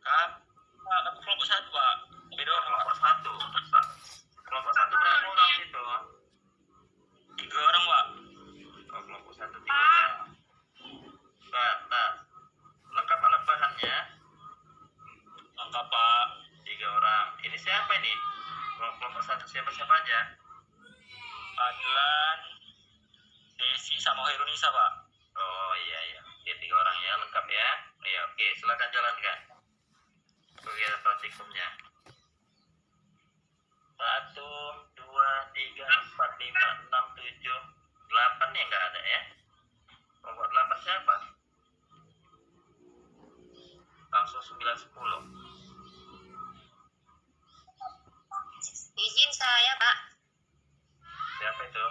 Kami kelompok satu Pak. Beda orang Pak. Kelompok 1. Kelompok 1 berapa orang itu? 3 orang Pak. Oh, kelompok 1 3 orang. Nah, lengkap alat bahannya. Lengkap Pak. 3 orang. Ini siapa ini? Kelompok 1 siapa-siapa aja? Adlan, Desi sama Herunisa Pak. Oh iya. Oke, 3 orang ya, lengkap ya. Iya, oke, silakan jalankan kegiatan praktikumnya. 1, 2, 3, 4, 5, 6, 7, 8 ya nggak ada ya. Kelompok 8 siapa? Langsung 9, 10. Izin saya Pak. Siapa itu?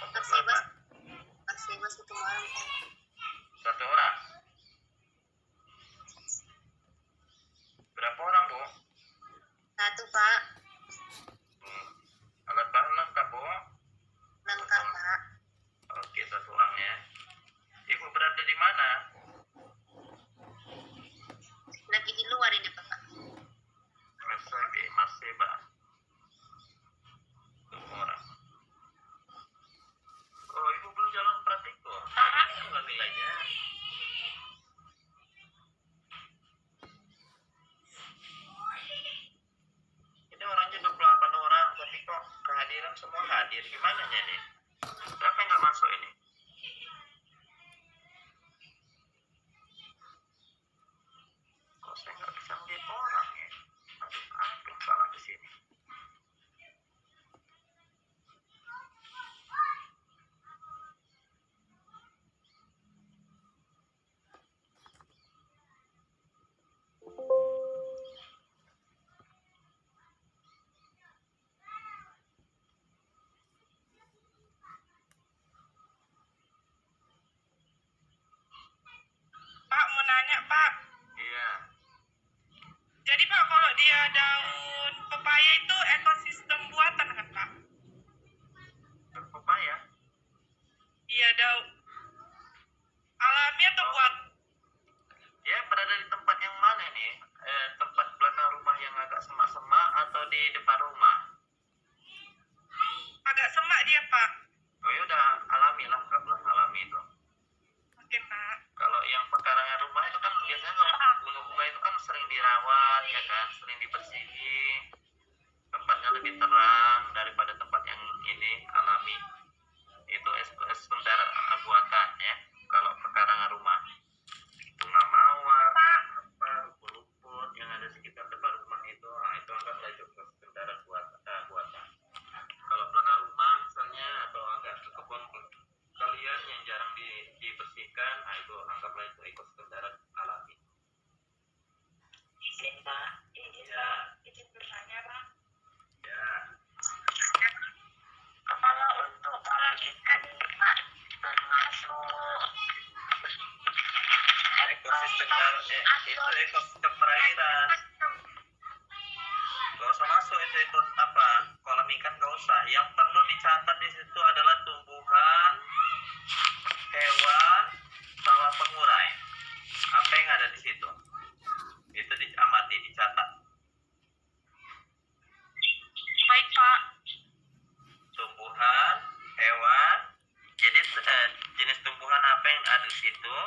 Kelompok Persebas. 8. Persebas itu orang Pak. 1 orang. Berapa orang, Bu? 1 Pak. Alat bahan lengkap, Bu? Lengkap Pak. Oke, 1 orang ya. Ibu berada di mana? Lagi di luar ini Pak. Maseba. 1 orang. Oh, Ibu belum jalan praktikum. Enggak nilainya. Ini orangnya 28 orang, tapi kok kehadiran semua hadir. Gimana nih? Siapa yang nggak masuk ini? Kok saya nggak bisa melihat orang ya? Aduh, apa yang salah di sini? tumbuhan, hewan. Jadi jenis tumbuhan apa yang ada di situ,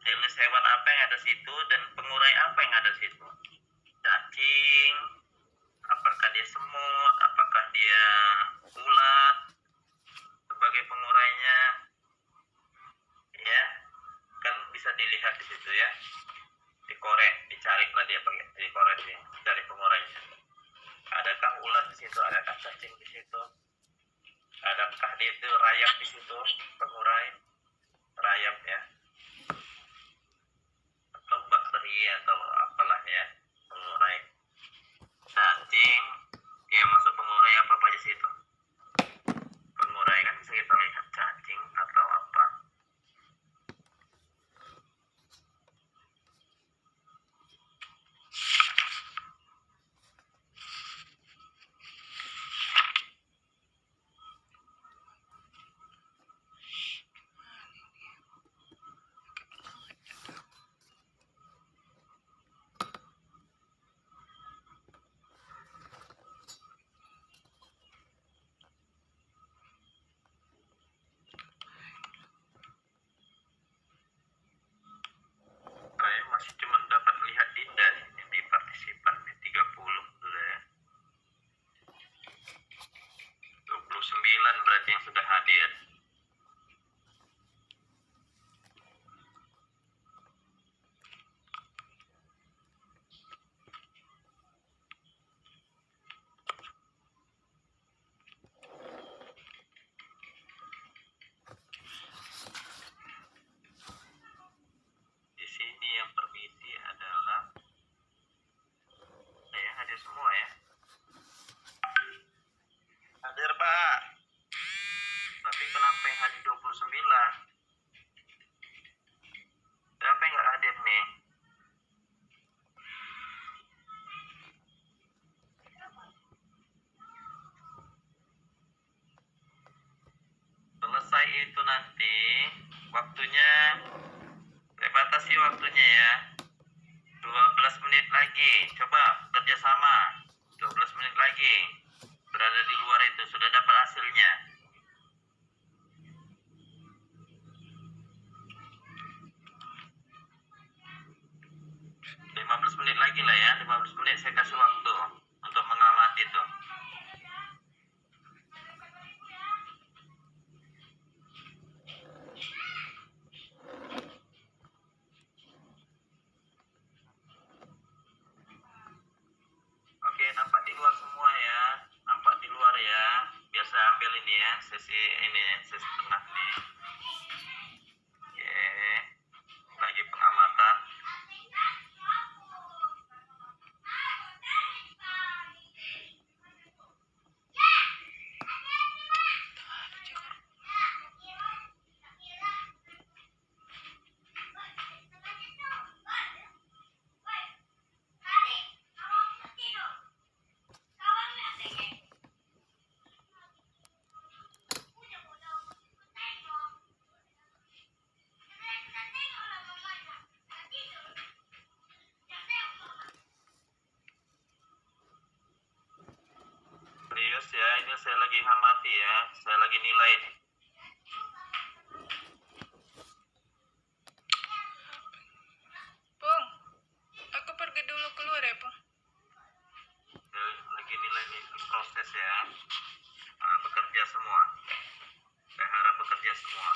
jenis hewan apa yang ada di situ, dan pengurai apa yang ada di situ. Cacing, apakah dia semut, apakah dia ulat sebagai pengurainya, ya kan bisa dilihat di situ ya, dikorek, dicari lah dia pakai dikorek dia, cari pengurainya. Adakah ulat di situ, adakah cacing di situ, adakah dia itu rayap di situ, pengurai rayap ya, atau bakteri atau apalah ya, pengurai. Cacing dia masuk pengurai apa aja situ. Pengurai kan bisa kita lihat cacing atau apa. Saya masih cuma dapat lihat Dinda di partisipan di 30 sudah ya. 29 berarti yang sudah hadir. Di sini yang permisi adalah saya hadir semua ya. Hadir Pak. Tapi kenapa yang hadir 29? Siapa yang nggak hadir nih? Selesai itu nanti waktunya, saya batasi waktunya ya, 12 menit lagi. Coba kerjasama 12 menit lagi. Berada di luar itu sudah dapat hasilnya. 15 menit lagi lah ya, 15 menit saya kasih waktu untuk mengamati itu. Oke, nampak di luar semua ya, nampak di luar ya. Biasa ambil ini ya, sesi ini, sesi tengah nih. Oke, lagi pengamatan. Serius ya, ini saya lagi ngamati ya, saya lagi nilai nih. Pung, aku pergi dulu keluar ya, Pung. Saya lagi nilai nih proses ya. Nah, bekerja semua. Saya harap bekerja semua.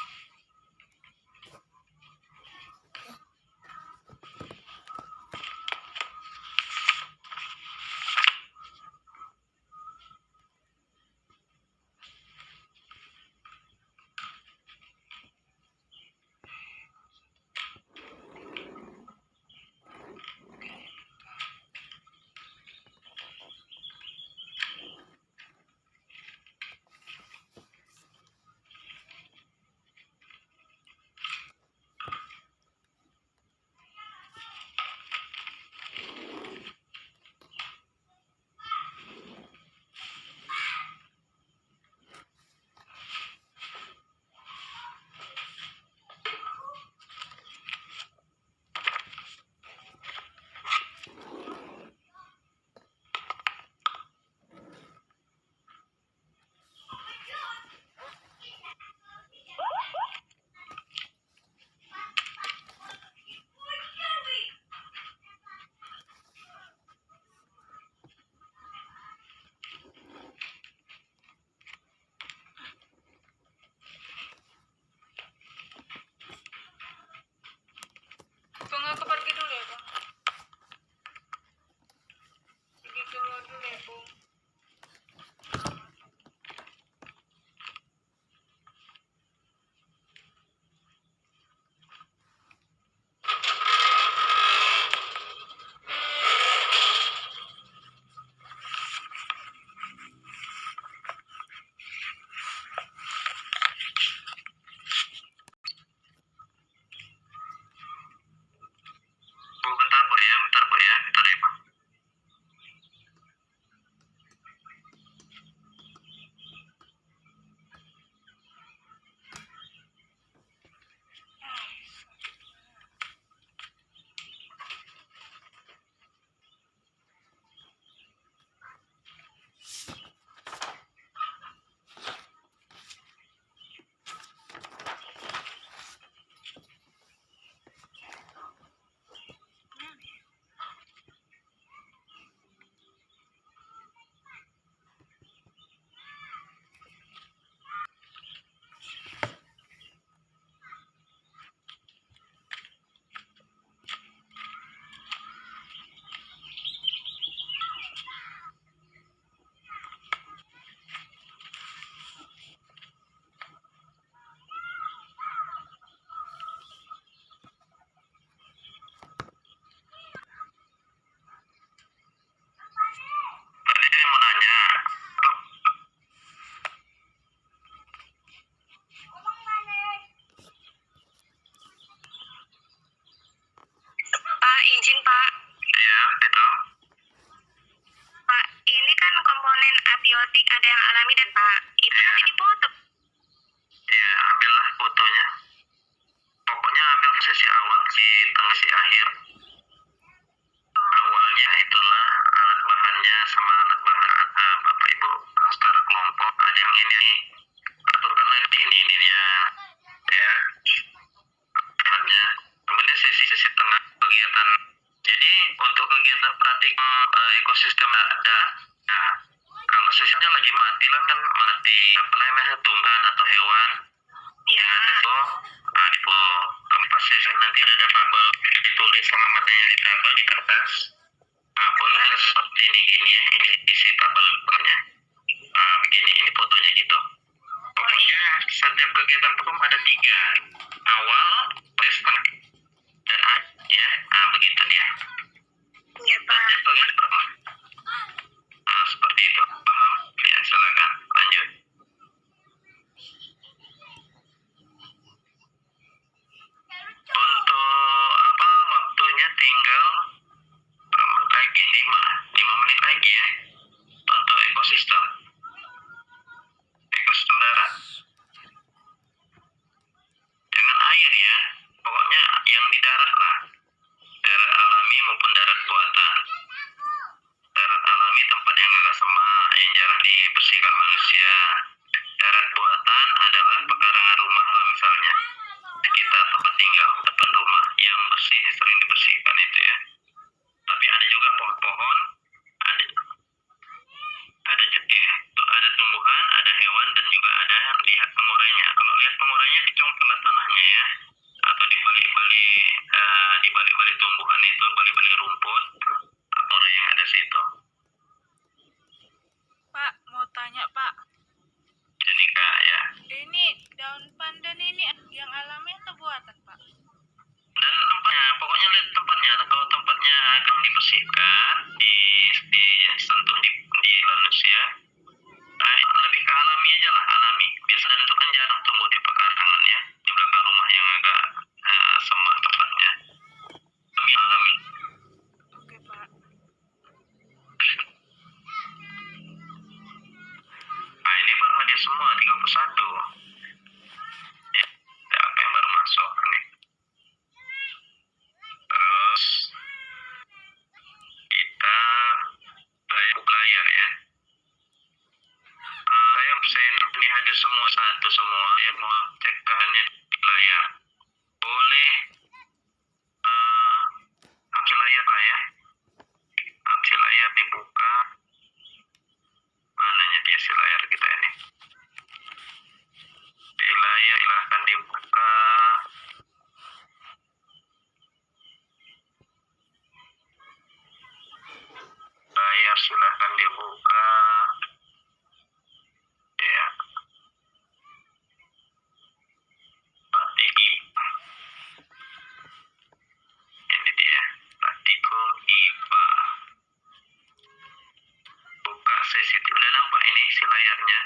ada yang alami dan Pak itu nanti dipoto. Ya, ambillah fotonya. Pokoknya ambil sesi awal, si tengah, si akhir. Awalnya itulah alat bahannya sama alat bahan Bapak Ibu secara kelompok. Ada yang ini, aturkanlah ini ya. Bahannya. Kemudian sesi tengah kegiatan. Jadi untuk kegiatan praktikum ekosistem ada. Nah, kalau sesinya lagi mati lah kan mati apa namanya tumbuhan atau hewan. Ya. Itu info. Pas sesi nanti ada tabel ditulis alamatnya di tabel di kertas. Boleh seperti ini gini ya, ini isi tabel bentuknya. Begini ini fotonya gitu. Pokoknya setiap kegiatan hukum ada 3, awal, tes, tengah, dan akhir ya. Begitu dia. Iya Pak. Setiap kegiatan hukum. Seperti itu. Paham? Ya silakan lanjut. Untuk waktunya tinggal berapa menit lagi? 5 menit lagi ya. Untuk ekosistem darat. Jangan air ya. Pokoknya yang di darat lah. Darat alami maupun darat buatan. Darat alami tempat yang agak semak, yang jarang dibersihkan manusia. Darat buatan adalah pekarangan rumah lah misalnya. Sekitar tempat tinggal, depan rumah yang bersih, sering dibersihkan itu ya. Tapi ada juga pohon-pohon, ada tumbuhan, ada hewan, dan juga ada lihat pengurainya. Kalau lihat pengurainya dicongkel tanahnya ya, atau di balik-balik tumbuhan itu, balik-balik rumput, apa yang ada situ. Pak, mau tanya Pak. Jadi Kak ya. Ini daun pandan ini yang alami atau buatan Pak? Dan tempatnya, pokoknya lihat tempatnya. Kalau tempatnya akan dibersihkan, disentuh di lanus ya. Lebih ke alami aja lah, alami. Biasanya itu kan jarang tumbuh di pekarangan ya, di belakang rumah yang agak semak tempatnya. Alami. Oke Pak. Ini baru hadir semua 31. Apa yang baru masuk nih? Terus kita buka layar ya. Ini hadir semua semua yang mau cek kehannya di layar. Boleh ambil layar lah ya. Ambil layar dibuka. Mananya dia si layar kita ini? Di layar silahkan dibuka. Layar silahkan dibuka. Ya. Ini dia. Praktikum IPA. Buka sesi. Udah nampak ini si layarnya?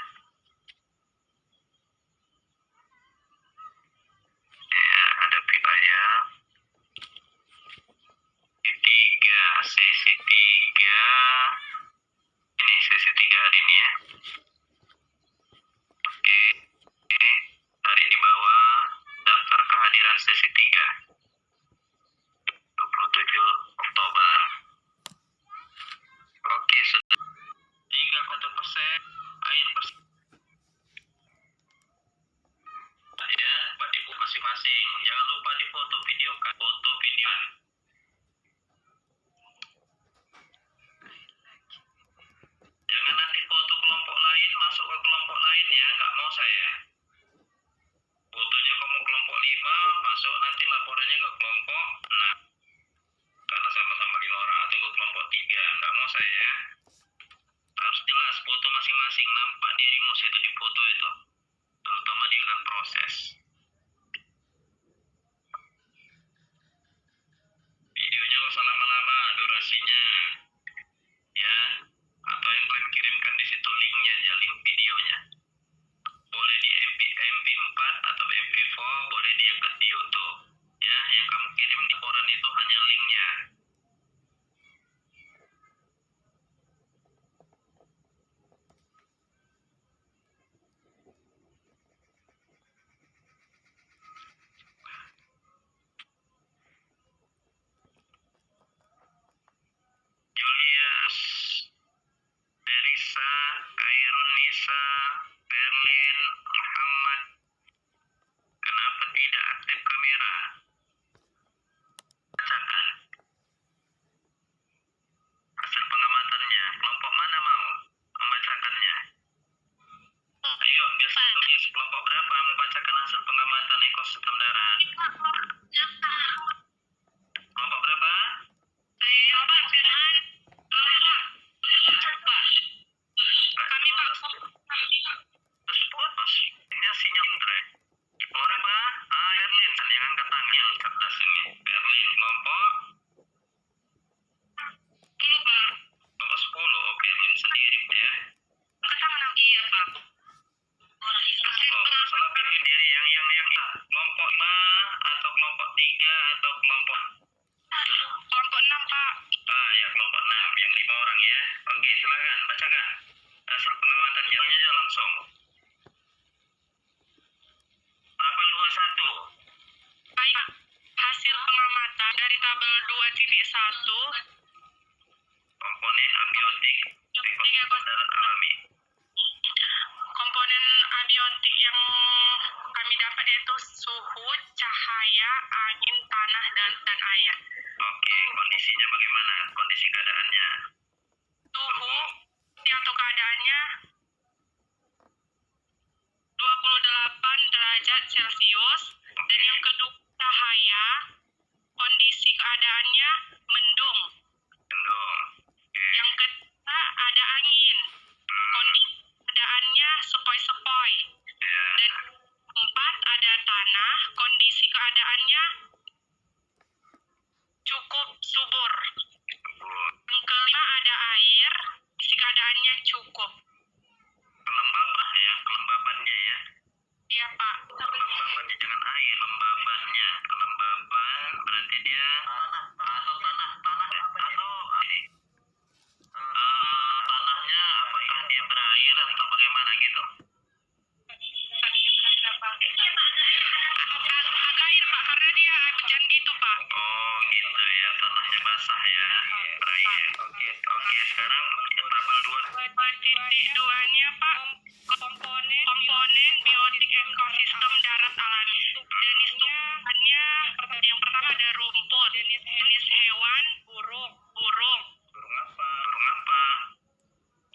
Ya, ada wilayah. Sesi 3. Ini sesi 3 hari ini ya. Oke. Tarik di bawah daftar kehadiran sesi 3. 27 Oktober. Oke, sudah 30% air bersih. Ya, Pak Ibu masing-masing. Jangan lupa di foto video kan. Foto video. Jangan nanti foto kelompok lain masuk ke kelompok lain ya, nggak mau saya. Fotonya kamu kelompok 5, masuk nanti laporannya ke kelompok 6. Karena sama-sama 5 orang atau ke kelompok 3, nggak mau saya ya. Harus jelas foto masing-masing, nampak dirimu situ di foto itu. Terutama di dalam proses. Videonya nggak usah lama-lama durasinya. Ya, atau yang kalian kirimkan di situ linknya aja, link videonya. Boleh di MP4 atau MP4, boleh diangkat di YouTube. Ya, yang kamu kirim di koran itu hanya linknya. Nisa, Berlin, Muhammad. Kenapa tidak aktif kamera? Bacakan hasil pengamatannya. Kelompok mana mau membacakannya? Ayo, biasa tulis. Kelompok berapa membacakan hasil pengamatan ekosistem darat? Kelompok berapa? Kami Pak. Terus putus. Ini sinyal internet. Kelompok berapa? Berlin. Yang angkat tangan. Yang cerdas ini. Berlin. Kelompok 10. Oke, Berlin sendiri ya. Iya Pak. Oh, masalah pilih diri yang kelompok 5 atau kelompok 3 atau kelompok Kelompok 6 Pak. ya kelompok 6 yang 5 orang ya. Oke, silakan bacakan hasil pengamatan jalannya aja langsung. Tabel 21. Baik, hasil pengamatan dari tabel 2.1 Komponen abiotik ekosistem darat alami. komponen abiotik yang kami dapat yaitu suhu, cahaya, angin, tanah, dan air. Oke, kondisinya bagaimana? Kondisi keadaannya. Suhu atau keadaannya 28 derajat Celcius, dan yang kedua cahaya, kondisi keadaannya mendung. Mendung. Oke. Yang ketiga ada angin, kondisi keadaannya sepoi-sepoi. Ya. Dan keempat ada tanah, kondisi keadaannya cukup subur. Sebut. Yang kelima ada air, kondisi keadaannya cukup. Kelembaban ya, kelembabannya ya. Iya Pak. Kelembabannya jangan air, lembabannya. Kelembaban berarti dia tanah atau ini. Tanahnya apakah dia berair atau bagaimana gitu? Agak air Pak, karena dia hujan gitu Pak. Oh gitu ya, tanahnya basah ya, berair. Oke, sekarang tabel 2.2-nya Pak, komponen biotik ekosistem darat alami. Jenis tumbuhannya yang pertama ada rumput, jenis hewan, burung. burung apa?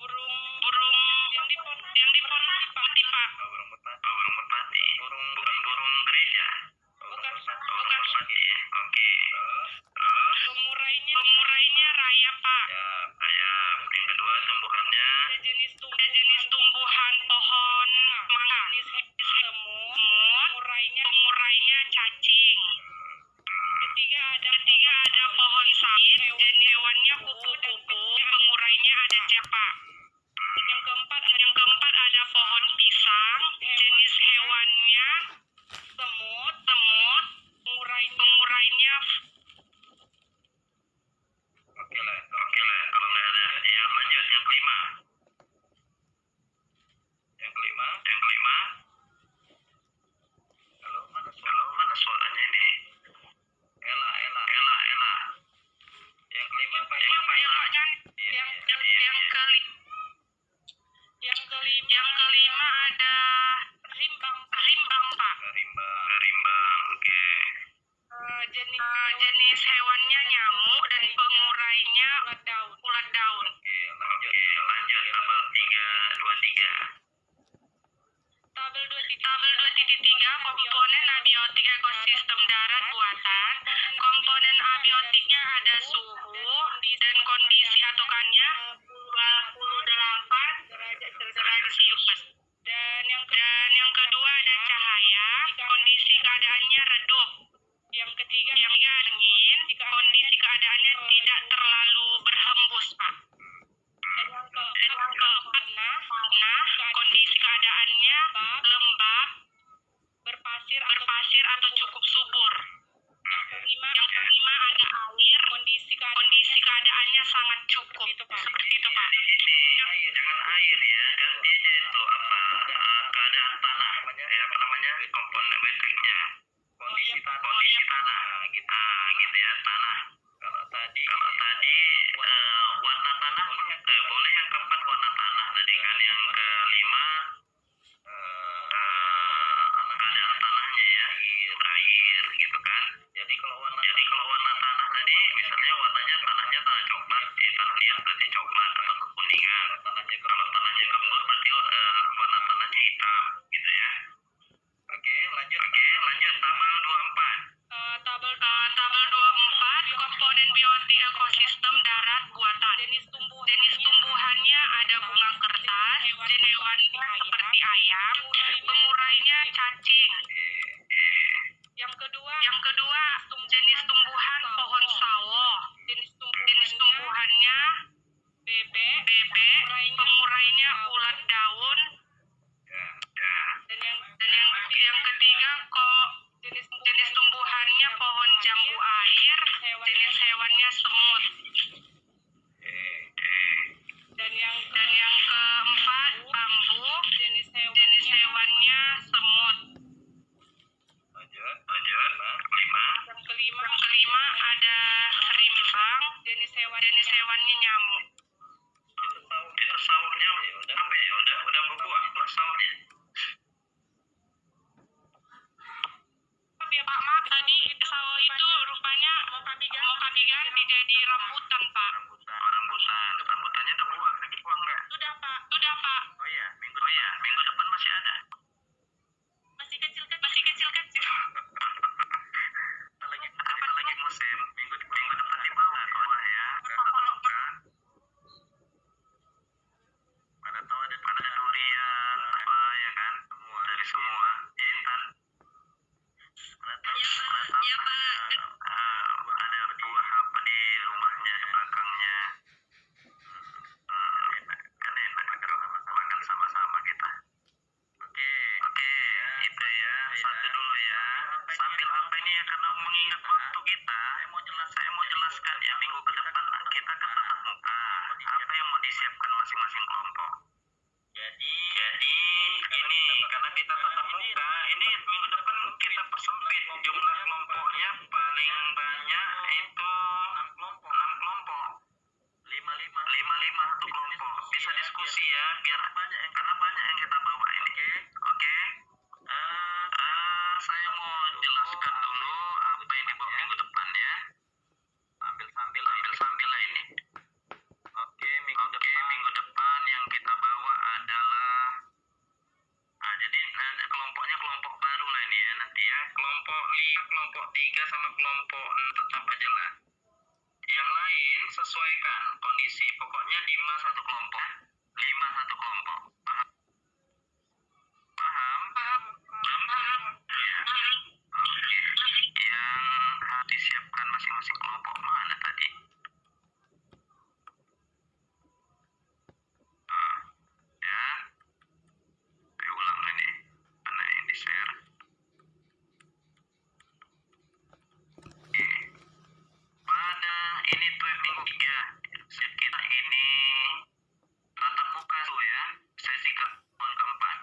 Burung yang di pohon merpati Pak. Burung merpati. Bukan burung gereja. Bukan. Burung merpati ya. Oke. Terus Pengurainya raya Pak. ya, ayam. Yang kedua tumbuhannya Ada jenis tumbuhan pohon mangga. Jenis semut. Pengurainya cacing. Ketiga ada pohon sawit dan hewannya kupu-kupu. Pengurainya ada japa. Yang keempat ada pohon pisang. Jenis hewannya semut. Pengurainya oke lah. Kalau nggak ada, ya lanjut yang kelima. Halo, mana suaranya ini? Ella. Yang kelima apa? yang kelima ada rimbang Pak. Rimbang. Oke. Jenis hewannya nyamuk dan pengurainya ulat daun. Oke, lanjut tabel 323. Tabel 2.3 komponen abiotik ekosistem darat buatan. Komponen abiotiknya ada suhu dan kondisi atokannya 28 derajat Celcius. Dan yang kedua ada cahaya, kondisi keadaannya redup. Yang ketiga angin, kondisi keadaannya tidak terlalu berhembus Pak. Dan yang keempat tanah, kondisi keadaannya lembab, berpasir atau cukup subur. Yang kelima ada air, kondisi keadaannya sangat cukup. Seperti itu Pak. Di sini jangan air ya, ganti aja itu apa keadaan tanah. Apa namanya? Komponen metriknya. Kondisi tanah gitu ya, tanah. Kalau tadi warna tanah boleh yang keempat warna tanah tadi kan, yang kelima ayam, pengurainya cacing. Yang kedua jenis tumbuhan pohon sawo. Jenis tumbuhannya bebek, pengurainya ulat daun. Dan yang ketiga kok jenis tumbuhannya pohon jambu air, jenis hewannya semut. Dan yang keempat bambu, jenis hewannya semut. Lanjut. Yang kelima ada rimbang, jenis hewannya nyamuk. Itu saurnya udah berbuah saurnya. Ya Pak, maaf tadi sawo itu rupanya mau kami ganti jadi rambutan Pak. Rambutannya udah buah, lagi buah enggak? Sudah Pak. Oh iya, minggu depan masih ada. Masih kecil. Lagi musim, minggu depan dibawa ke bawah ya. Mana tahu ada durian apa ya kan? Semua. Iya kan? Mana tahu ada buah apa di rumahnya di belakangnya. Enak kalau makan sama-sama kita. Oke, itu ya, satu dulu ya. Sambil apa ini ya, karena mengingat waktu kita, saya mau jelaskan ya, minggu ke depan kita ke tatap muka. Apa yang mau disiapkan masing-masing kelompok? Jadi ini karena kita tatap muka, ini minggu depan kita persempit jumlah kelompoknya, paling banyak itu 6 kelompok. 5 satu kelompok. Bisa diskusi ya, biar karena banyak yang kita bawa ini. Oke. Saya mau jelaskan dulu apa yang dibawa minggu depan ya. Sambil lah ini. Oke, minggu depan yang kita bawa adalah jadi kelompoknya kelompok baru lah ini ya nanti ya. Kelompok 5, kelompok 3 sama kelompok 6 tetap aja lah. Yang lain sesuaikan kondisi. Pokoknya 5 satu kelompok. Paham? Ya. Oke. Yang harus disiapkan masing-masing kelompok mana tadi? Ya. Saya ulang ini. Mana yang di-share? Oke. Pada ini tuh minggu 3 kita ini tatap muka tuh ya, sesi keempat.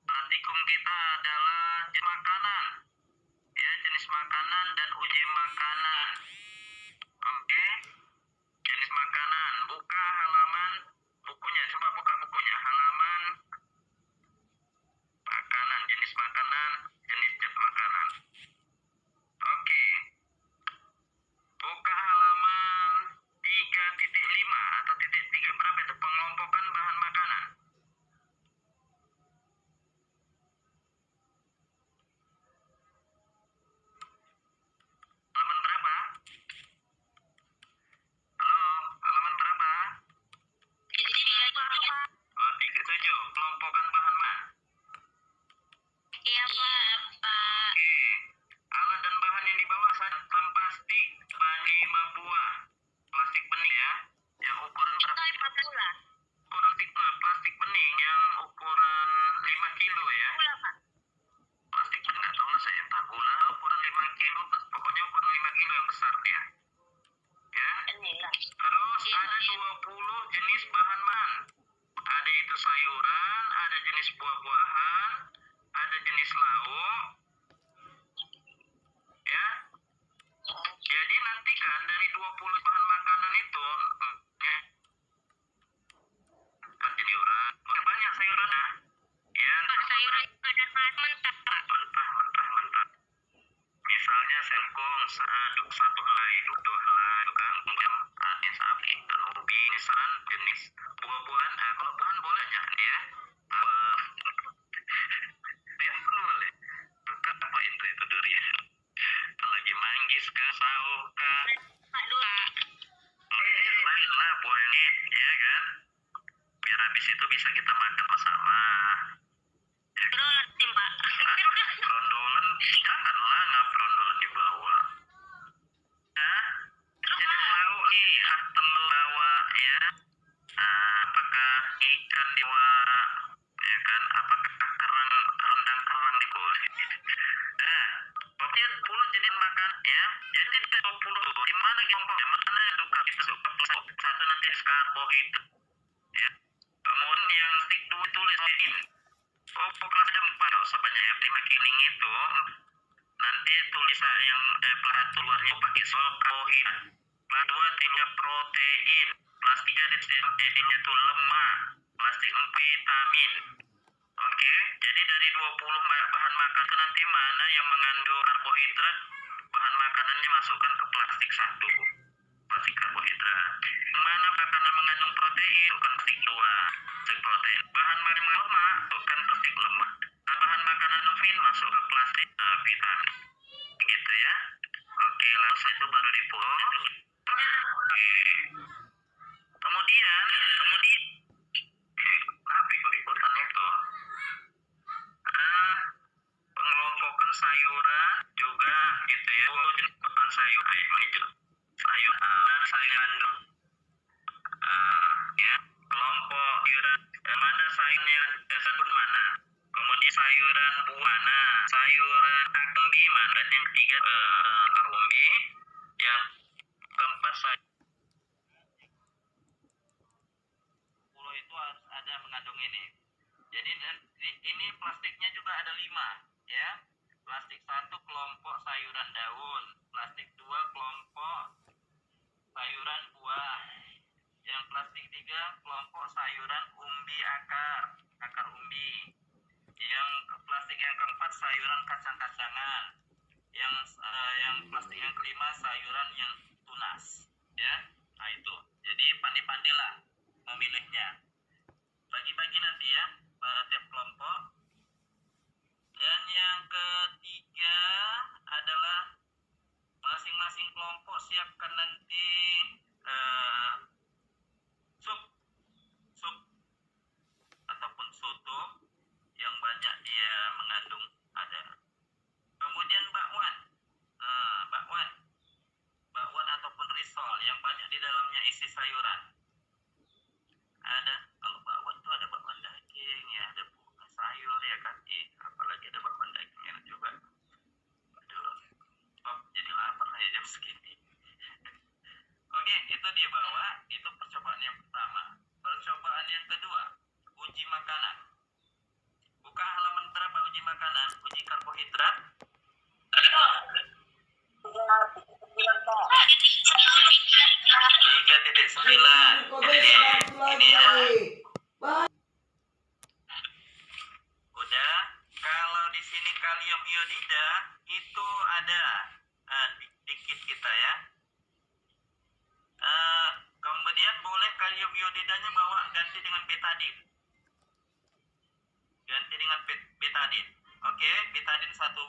Praktikum kita adalah jenis makanan ya, jenis makanan dan uji makanan. Oke, jenis makanan. Buka halaman bukunya, coba buka bukunya, halaman makanan, jenis makanan. Oke. Buka halaman 3.5 atau titik 3 berapa itu? Pengelompokan bahan makanan. Halaman berapa? Halo, halaman berapa? Oh, 37. Kelompokan bahan makanan. Iya Pak. Oke. Alat dan bahan yang dibawa satam plastik sebanyak 5 buah. Plastik bening ya. Yang ukuran berapa? Plastik bening yang ukuran 5 kilo ya. Plastik bening nggak tahu lah saya, entah gula ukuran 5 kilo, pokoknya ukuran 5 kilo yang besar dia. Ya. Terus ada 20 jenis bahan makanan. Ada itu sayuran, ada jenis buah-buahan, ada jenis lauk. Ya. Jadi nantikan dari 20 bahan makanan itu ya, kan sayuran. Banyak sayurannya. Ya, Sayuran ada mentah. Misalnya singkong, satu helai, dua helai, itu kan, kemudian ada sapi, dan ubi, ini saran jenis buah-buahan. Nah, kalau buahan bolehnya dia dia boleh. Bukan apa itu durian. Lagi manggis kah, sawo kah? Pak dua. Lain lah buah yang ini, ya kan? Biar habis itu bisa kita makan bersama. Oh, kelas ada 4 kok sebanyak yang 5 killing itu. Nanti tulisan yang pelatur luarnya pakai sol karbohidrat. Kelas 2 tilnya protein. Kelas 3 tilnya itu lemak. Kelas 4 vitamin. Oke, jadi dari 20 bahan makan itu nanti mana yang mengandung karbohidrat, bahan makanannya masukkan ke plastik 1. Plastik karbohidrat. Mana makanan mengandung protein, masukkan plastik 2. Plastik protein. Bahan makanan lemak, masukkan plastik lemak. Bahan makanan vitamin masuk ke plastik vitamin. Gitu ya. Oke, lalu itu baru dipotong. Oke. Kemudian, apa ikutan itu? Pengelompokan sayuran juga gitu ya. Pengelompokan sayur air hijau. Sayuran ya. Kelompok sayuran mana sayurnya tersebut mana. Kemudian sayuran buah mana. Sayuran umbi mana. Dan yang ketiga umbi. Yang keempat sayur. 10 itu harus ada mengandung ini. Jadi ini plastiknya juga ada 5 ya. Plastik 1 kelompok sayuran daun, plastik 2 kelompok sayuran buah. Yang plastik 3 kelompok sayuran umbi akar umbi. Yang plastik yang keempat sayuran kacang-kacangan. Yang plastik yang kelima sayuran yang tunas ya. Nah itu. Jadi pandai-pandailah memilihnya. Bagi-bagi nanti ya tiap kelompok. Dan yang ketiga adalah masing-masing kelompok siapkan nanti sup ataupun soto yang banyak dia mengandung ada. Kemudian bakwan ataupun risol yang banyak di dalamnya isi sayuran. Ada, kalau bakwan itu ada bakwan daging ya, ada sayur ya kan, apalagi ada bakwan daging enak juga. Aduh, jadi lapar ya jam segini. Oke, itu dia bawa, itu percobaan yang pertama. Percobaan yang kedua, uji makanan. Buka halaman berapa uji makanan? Uji karbohidrat. 3.9. Jadi ini ya. Udah. Kalau di sini kalium iodida itu ada dikit kita ya. Kemudian boleh kalium iodidanya bawa ganti dengan betadin. Oke, betadin satu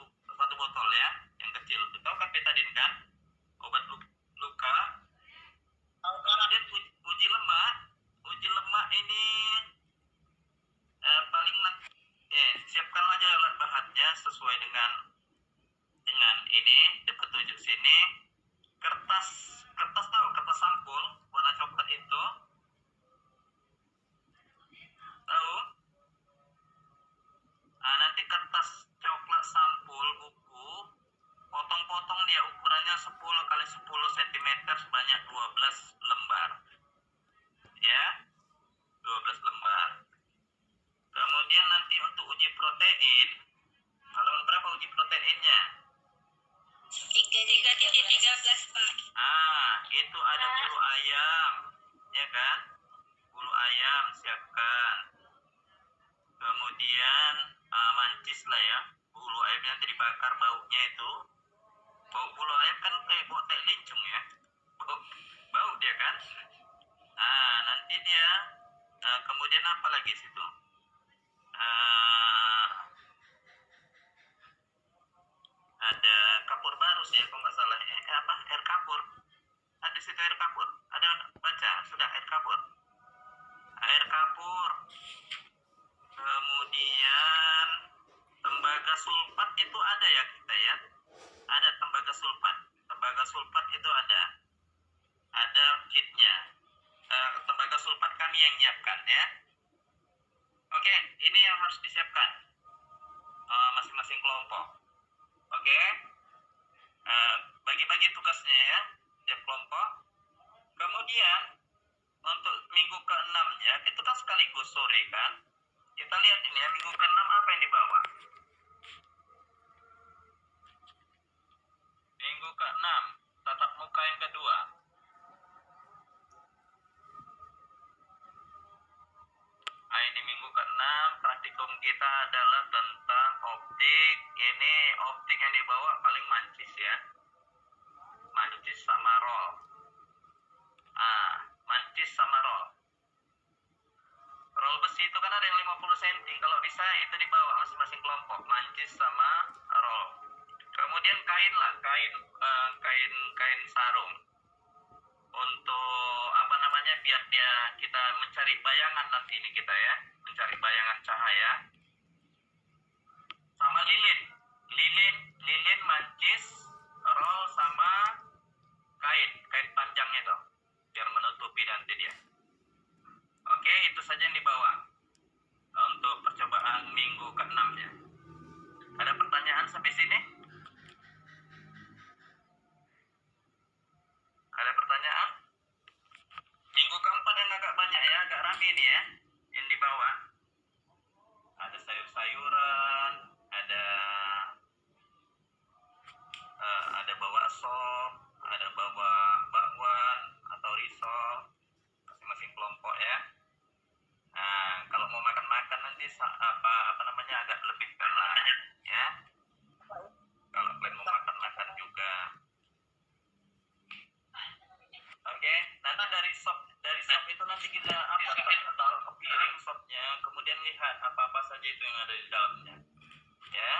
botol ya, yang kecil. Tahu kan betadin kan? Obat luka. Kemudian uji lemak ini paling siapkan aja alat bahannya sesuai dengan ini di petunjuk sini. Kertas tahu kertas sampul warna coklat itu tahu. Nanti kertas coklat sampul buku potong-potong dia ukurannya 10 kali 10 cm sebanyak 12 lembar ya, 12 lembar. Kemudian nanti untuk uji protein, halaman berapa uji proteinnya? 3.13 Pak. Itu ada bulu ayam ya kan, bulu ayam siapkan. Kemudian mancis lah ya, bulu ayam yang dibakar baunya itu. Bau bulu ayam kan kayak bau teh lincung ya, bau dia kan. Nanti dia kemudian apa lagi situ? Ada kapur baru sih ya kalau nggak salah. Air kapur. Ada situ air kapur. Ada baca sudah air kapur. Kemudian tembaga sulfat itu ada ya kita ya. Ada tembaga sulfat. Tembaga sulfat itu ada. Ada kitnya. Tembaga sulfat kami yang nyiapkan ya. Oke, ini yang harus disiapkan masing-masing kelompok. Oke, bagi-bagi tugasnya ya tiap kelompok. Kemudian untuk minggu ke-6 ya, itu kan sekaligus sore kan. Kita lihat ini ya, minggu ke-6 apa adalah tentang optik. Ini optik yang dibawa paling mancis ya. Mancis sama roll. Mancis sama roll. Roll besi itu kan ada yang 50 cm. Kalau bisa itu dibawa masing-masing kelompok. Mancis sama roll. Kemudian kain lah, kain sarung. Untuk apa namanya, biar kita mencari bayangan nanti ini kita ya. Mencari bayangan cahaya. Sama lilin, mancis, roll sama kain panjang itu. Biar menutupi nanti dia. Oke, itu saja yang dibawa untuk percobaan minggu ke-6 ya. Ada pertanyaan sampai sini? Ada pertanyaan? Minggu ke-4 yang agak banyak ya, agak rame ini ya, yang dibawa. Ada sayur-sayuran, ada bawa sop, ada bawa bakwan atau risol, masing-masing kelompok ya. Nah, kalau mau makan-makan nanti apa namanya agak lebih lah ya. Kalau kalian mau makan-makan juga. Oke, nanti dari sop itu nanti kita taruh ke piring sopnya, kemudian lihat apa saja itu yang ada di dalamnya. Ya.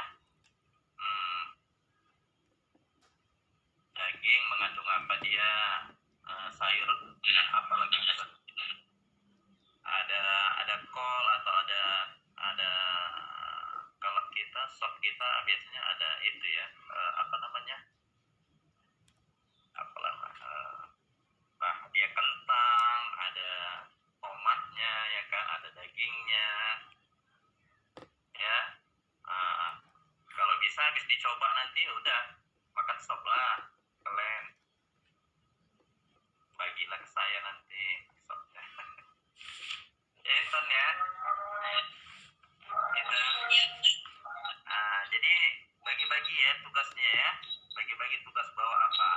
Daging mengandung apa dia? Sayur apa lagi? Ada kol atau ada kalau kita sop kita biasanya ada itu ya, apa namanya? Apalah dia kentang, ada tomatnya ya kan, ada dagingnya. Ya. Kalau bisa habis dicoba nanti udah makan sop lah kalian. Bagilah ke saya nanti sopnya. Jason ya. Jadi bagi-bagi ya tugasnya ya. Bagi-bagi tugas bawa apa.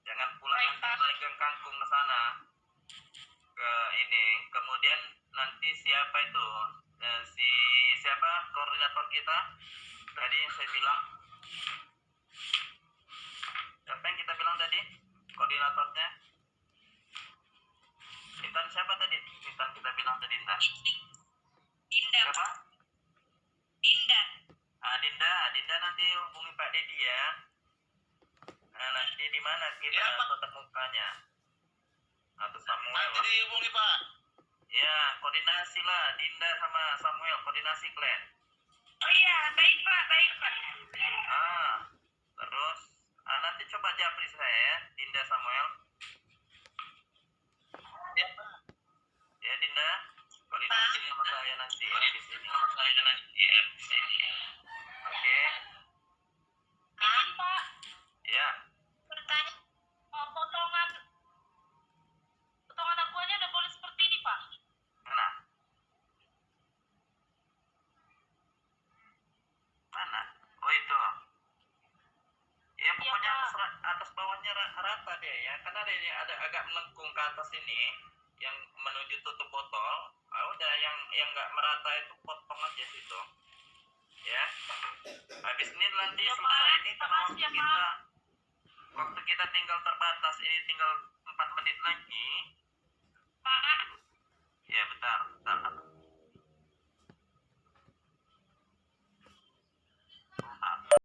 Jangan pulang nanti pegang kangkung ke sana. Ke ini. Kemudian nanti siapa itu? Siapa koordinator kita? Tadi yang saya bilang. Siapa yang kita bilang tadi? Koordinatornya? Intan siapa tadi? Intan kita bilang tadi Intan. Dinda. Siapa? Dinda nanti hubungi Pak Dedi ya. Nanti di mana kita tetap mukanya? Atau Samuel? Nanti dihubungi Pak. Ya, koordinasi lah Dinda sama Samuel, koordinasi kalian. Oh iya, baik Pak. Terus nanti coba japri saya ya, Dinda Samuel. Ya Dinda, koordinasi sama saya nanti di sini. Oke. Pak, Ya. bertanya, potongan akuanya udah boleh seperti ini Pak? Mana? Oh itu. Ya pokoknya Pak. atas bawahnya rata deh ya. Kan ada agak melengkung ke atas ini yang menuju tutup botol. Udah yang nggak merata itu potong aja situ. Ya. Habis ini nanti Ya, selesai Pak. ini karena Makasih ya, waktu kita tinggal terbatas, ini tinggal 4 menit lagi. Pak. Ya bentar.